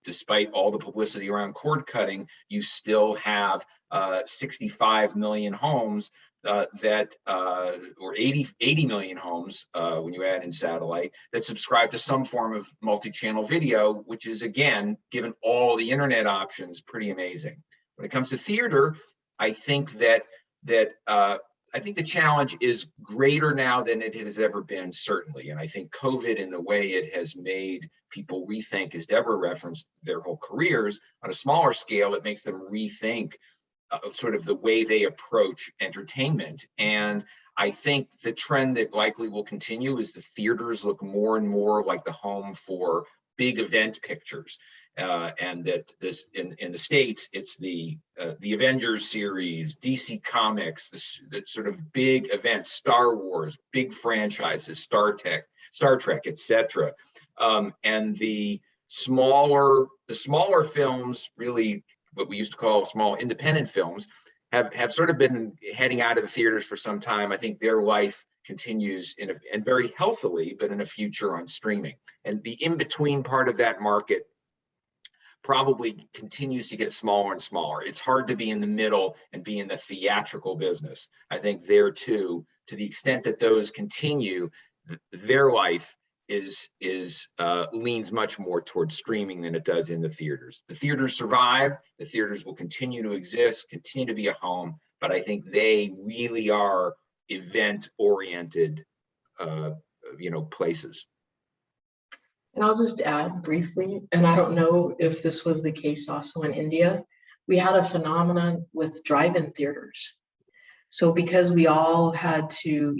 [SPEAKER 8] despite all the publicity around cord cutting, you still have 65 million homes or 80 million homes when you add in satellite, that subscribe to some form of multi-channel video, which is, again, given all the internet options, pretty amazing. When it comes to theater, I think that I think the challenge is greater now than it has ever been, certainly. And I think COVID, in the way it has made people rethink, as Deborah referenced, their whole careers on a smaller scale, it makes them rethink sort of the way they approach entertainment. And I think the trend that likely will continue is the theaters look more and more like the home for big event pictures. And that this in the States, it's the Avengers series, DC Comics, the sort of big events, Star Wars, big franchises, Star Trek, etc. And the smaller films, really what we used to call small independent films, have sort of been heading out of the theaters for some time. I think their life continues and very healthily, but in a future on streaming. And the in-between part of that market probably continues to get smaller and smaller. It's hard to be in the middle and be in the theatrical business. I think there too, to the extent that those continue, their life leans much more towards streaming than it does in the theaters. The theaters survive, the theaters will continue to exist, continue to be a home, but I think they really are event-oriented places.
[SPEAKER 7] And I'll just add briefly, and I don't know if this was the case also in India, we had a phenomenon with drive-in theaters. So because we all had to,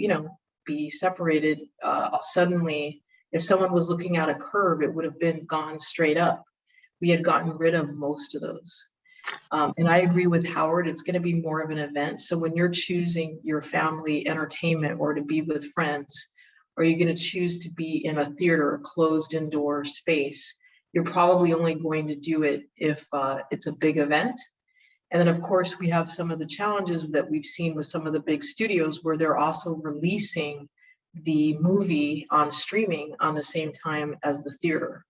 [SPEAKER 7] be separated, suddenly, if someone was looking at a curve, it would have been gone straight up. We had gotten rid of most of those. And I agree with Howard, it's going to be more of an event. So when you're choosing your family entertainment or to be with friends, or you're going to choose to be in a theater, a closed indoor space, you're probably only going to do it if it's a big event. And then, of course, we have some of the challenges that we've seen with some of the big studios where they're also releasing the movie on streaming on the same time as the theater.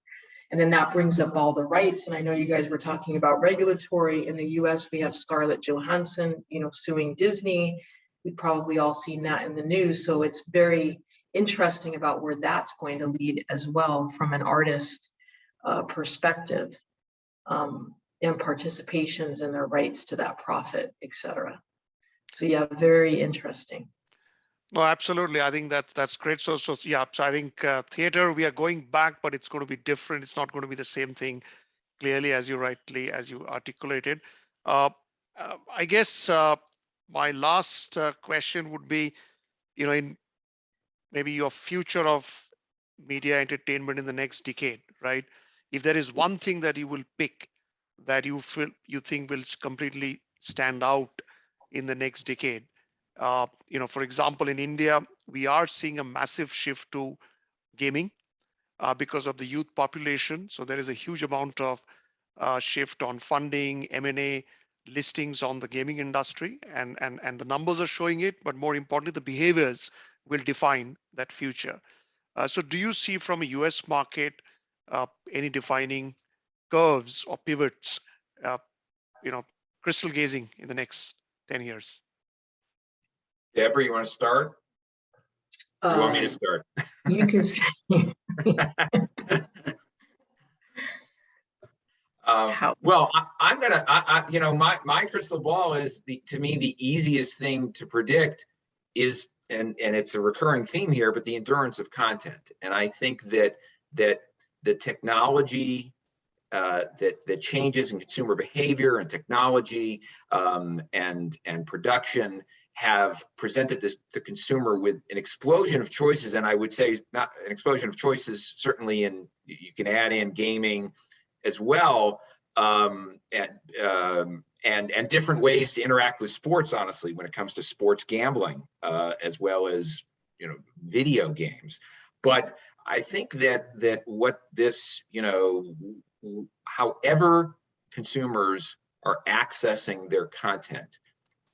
[SPEAKER 7] And then that brings up all the rights. And I know you guys were talking about regulatory. In the US, we have Scarlett Johansson, suing Disney. We've probably all seen that in the news. So it's very interesting about where that's going to lead as well from an artist perspective, and participations and their rights to that profit, etc. So yeah, very interesting.
[SPEAKER 2] No, absolutely. I think that's great. So yeah, so I think theater, we are going back, but it's going to be different. It's not going to be the same thing, clearly, as you articulated. I guess my last question would be, in maybe your future of media entertainment in the next decade, right? If there is one thing that you will pick that you think will completely stand out in the next decade, for example, in India, we are seeing a massive shift to gaming because of the youth population. So there is a huge amount of shift on funding, M&A, listings on the gaming industry, and the numbers are showing it, but more importantly, the behaviors will define that future. So do you see from a US market any defining curves or pivots, crystal gazing in the next 10 years?
[SPEAKER 8] Deborah, you want to start? Or you want me to start?
[SPEAKER 7] You can say.
[SPEAKER 8] Well, I'm gonna, my crystal ball is to me, the easiest thing to predict is, and it's a recurring theme here, but the endurance of content. And I think that the technology that changes in consumer behavior and technology and production have presented the consumer with an explosion of choices. And I would say not an explosion of choices, certainly you can add in gaming as well, and different ways to interact with sports, honestly, when it comes to sports gambling, as well as, video games. But I think that what this, however consumers are accessing their content,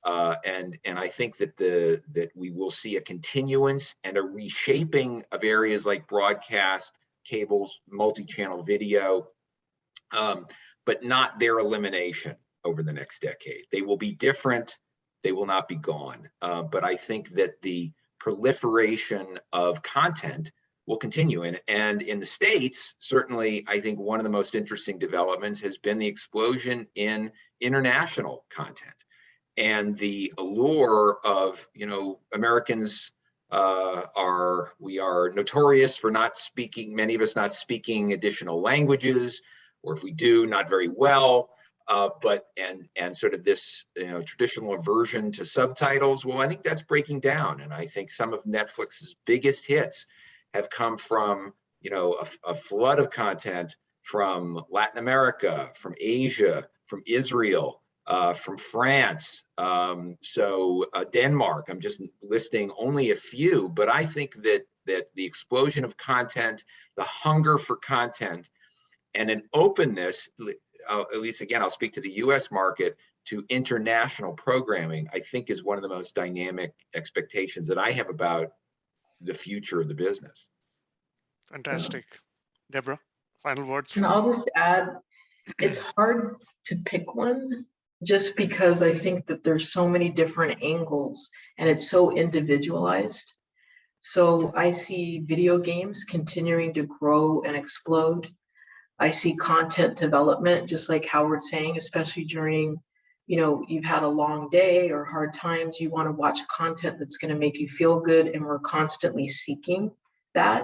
[SPEAKER 8] and I think that we will see a continuance and a reshaping of areas like broadcast, cables, multi-channel video, but not their elimination over the next decade. They will be different. They will not be gone. But I think that the proliferation of content will continue. And in the States, certainly, I think one of the most interesting developments has been the explosion in international content. And the allure of, Americans we are notorious for not speaking, many of us not speaking additional languages, or if we do, not very well. But sort of this traditional aversion to subtitles, well, I think that's breaking down. And I think some of Netflix's biggest hits have come from a flood of content from Latin America, from Asia, from Israel, from France, Denmark. I'm just listing only a few, but I think that the explosion of content, the hunger for content, and an openness, at least again, I'll speak to the US market, to international programming, I think is one of the most dynamic expectations that I have about the future of the business.
[SPEAKER 2] Fantastic. Deborah, final words?
[SPEAKER 7] And I'll just add, it's hard to pick one just because I think that there's so many different angles and it's so individualized. So I see video games continuing to grow and explode. I see content development, just like Howard's saying, especially during, you've had a long day or hard times, you want to watch content that's going to make you feel good, and we're constantly seeking that.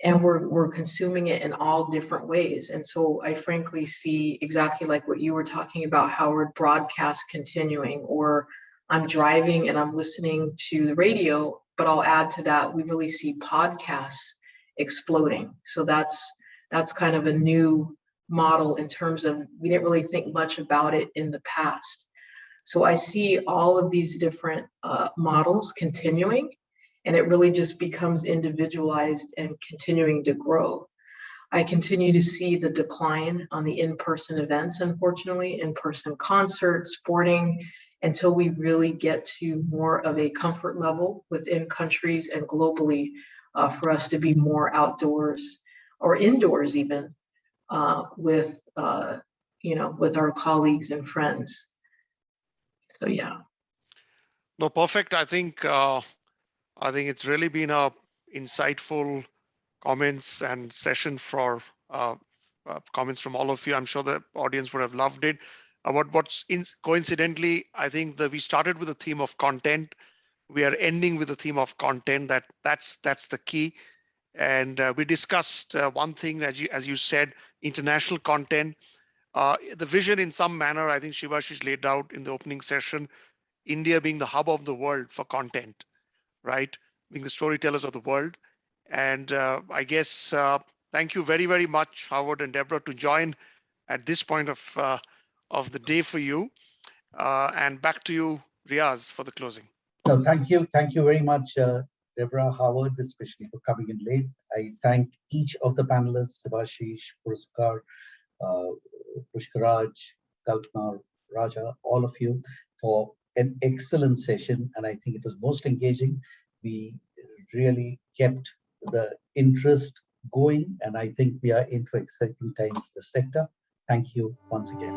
[SPEAKER 7] And we're consuming it in all different ways. And so I frankly see exactly like what you were talking about, Howard, broadcast continuing, or I'm driving and I'm listening to the radio, but I'll add to that, we really see podcasts exploding. So that's kind of a new model in terms of, we didn't really think much about it in the past. So I see all of these different models continuing, and it really just becomes individualized and continuing to grow. I continue to see the decline on the in-person events, unfortunately, in-person concerts, sporting, until we really get to more of a comfort level within countries and globally for us to be more outdoors or indoors even with with our colleagues and friends. So yeah.
[SPEAKER 2] No, perfect. I think it's really been a insightful comments and session for comments from all of you. I'm sure the audience would have loved it. Coincidentally, I think that we started with a theme of content. We are ending with a theme of content. That's the key. And we discussed one thing, as you said, international content. The vision, in some manner, I think Shivashish laid out in the opening session. India being the hub of the world for content, right? Being the storytellers of the world. And I guess thank you very, very much, Howard and Deborah, to join at this point of the day for you. And back to you, Riaz, for the closing.
[SPEAKER 1] No, thank you. Thank you very much, Deborah, Howard, especially for coming in late. I thank each of the panelists, Shivashish, Puraskar, Pushkaraj, Kalpana, Raja, all of you, for an excellent session. And I think it was most engaging. We really kept the interest going, and I think we are in for exciting times in the sector. Thank you once again.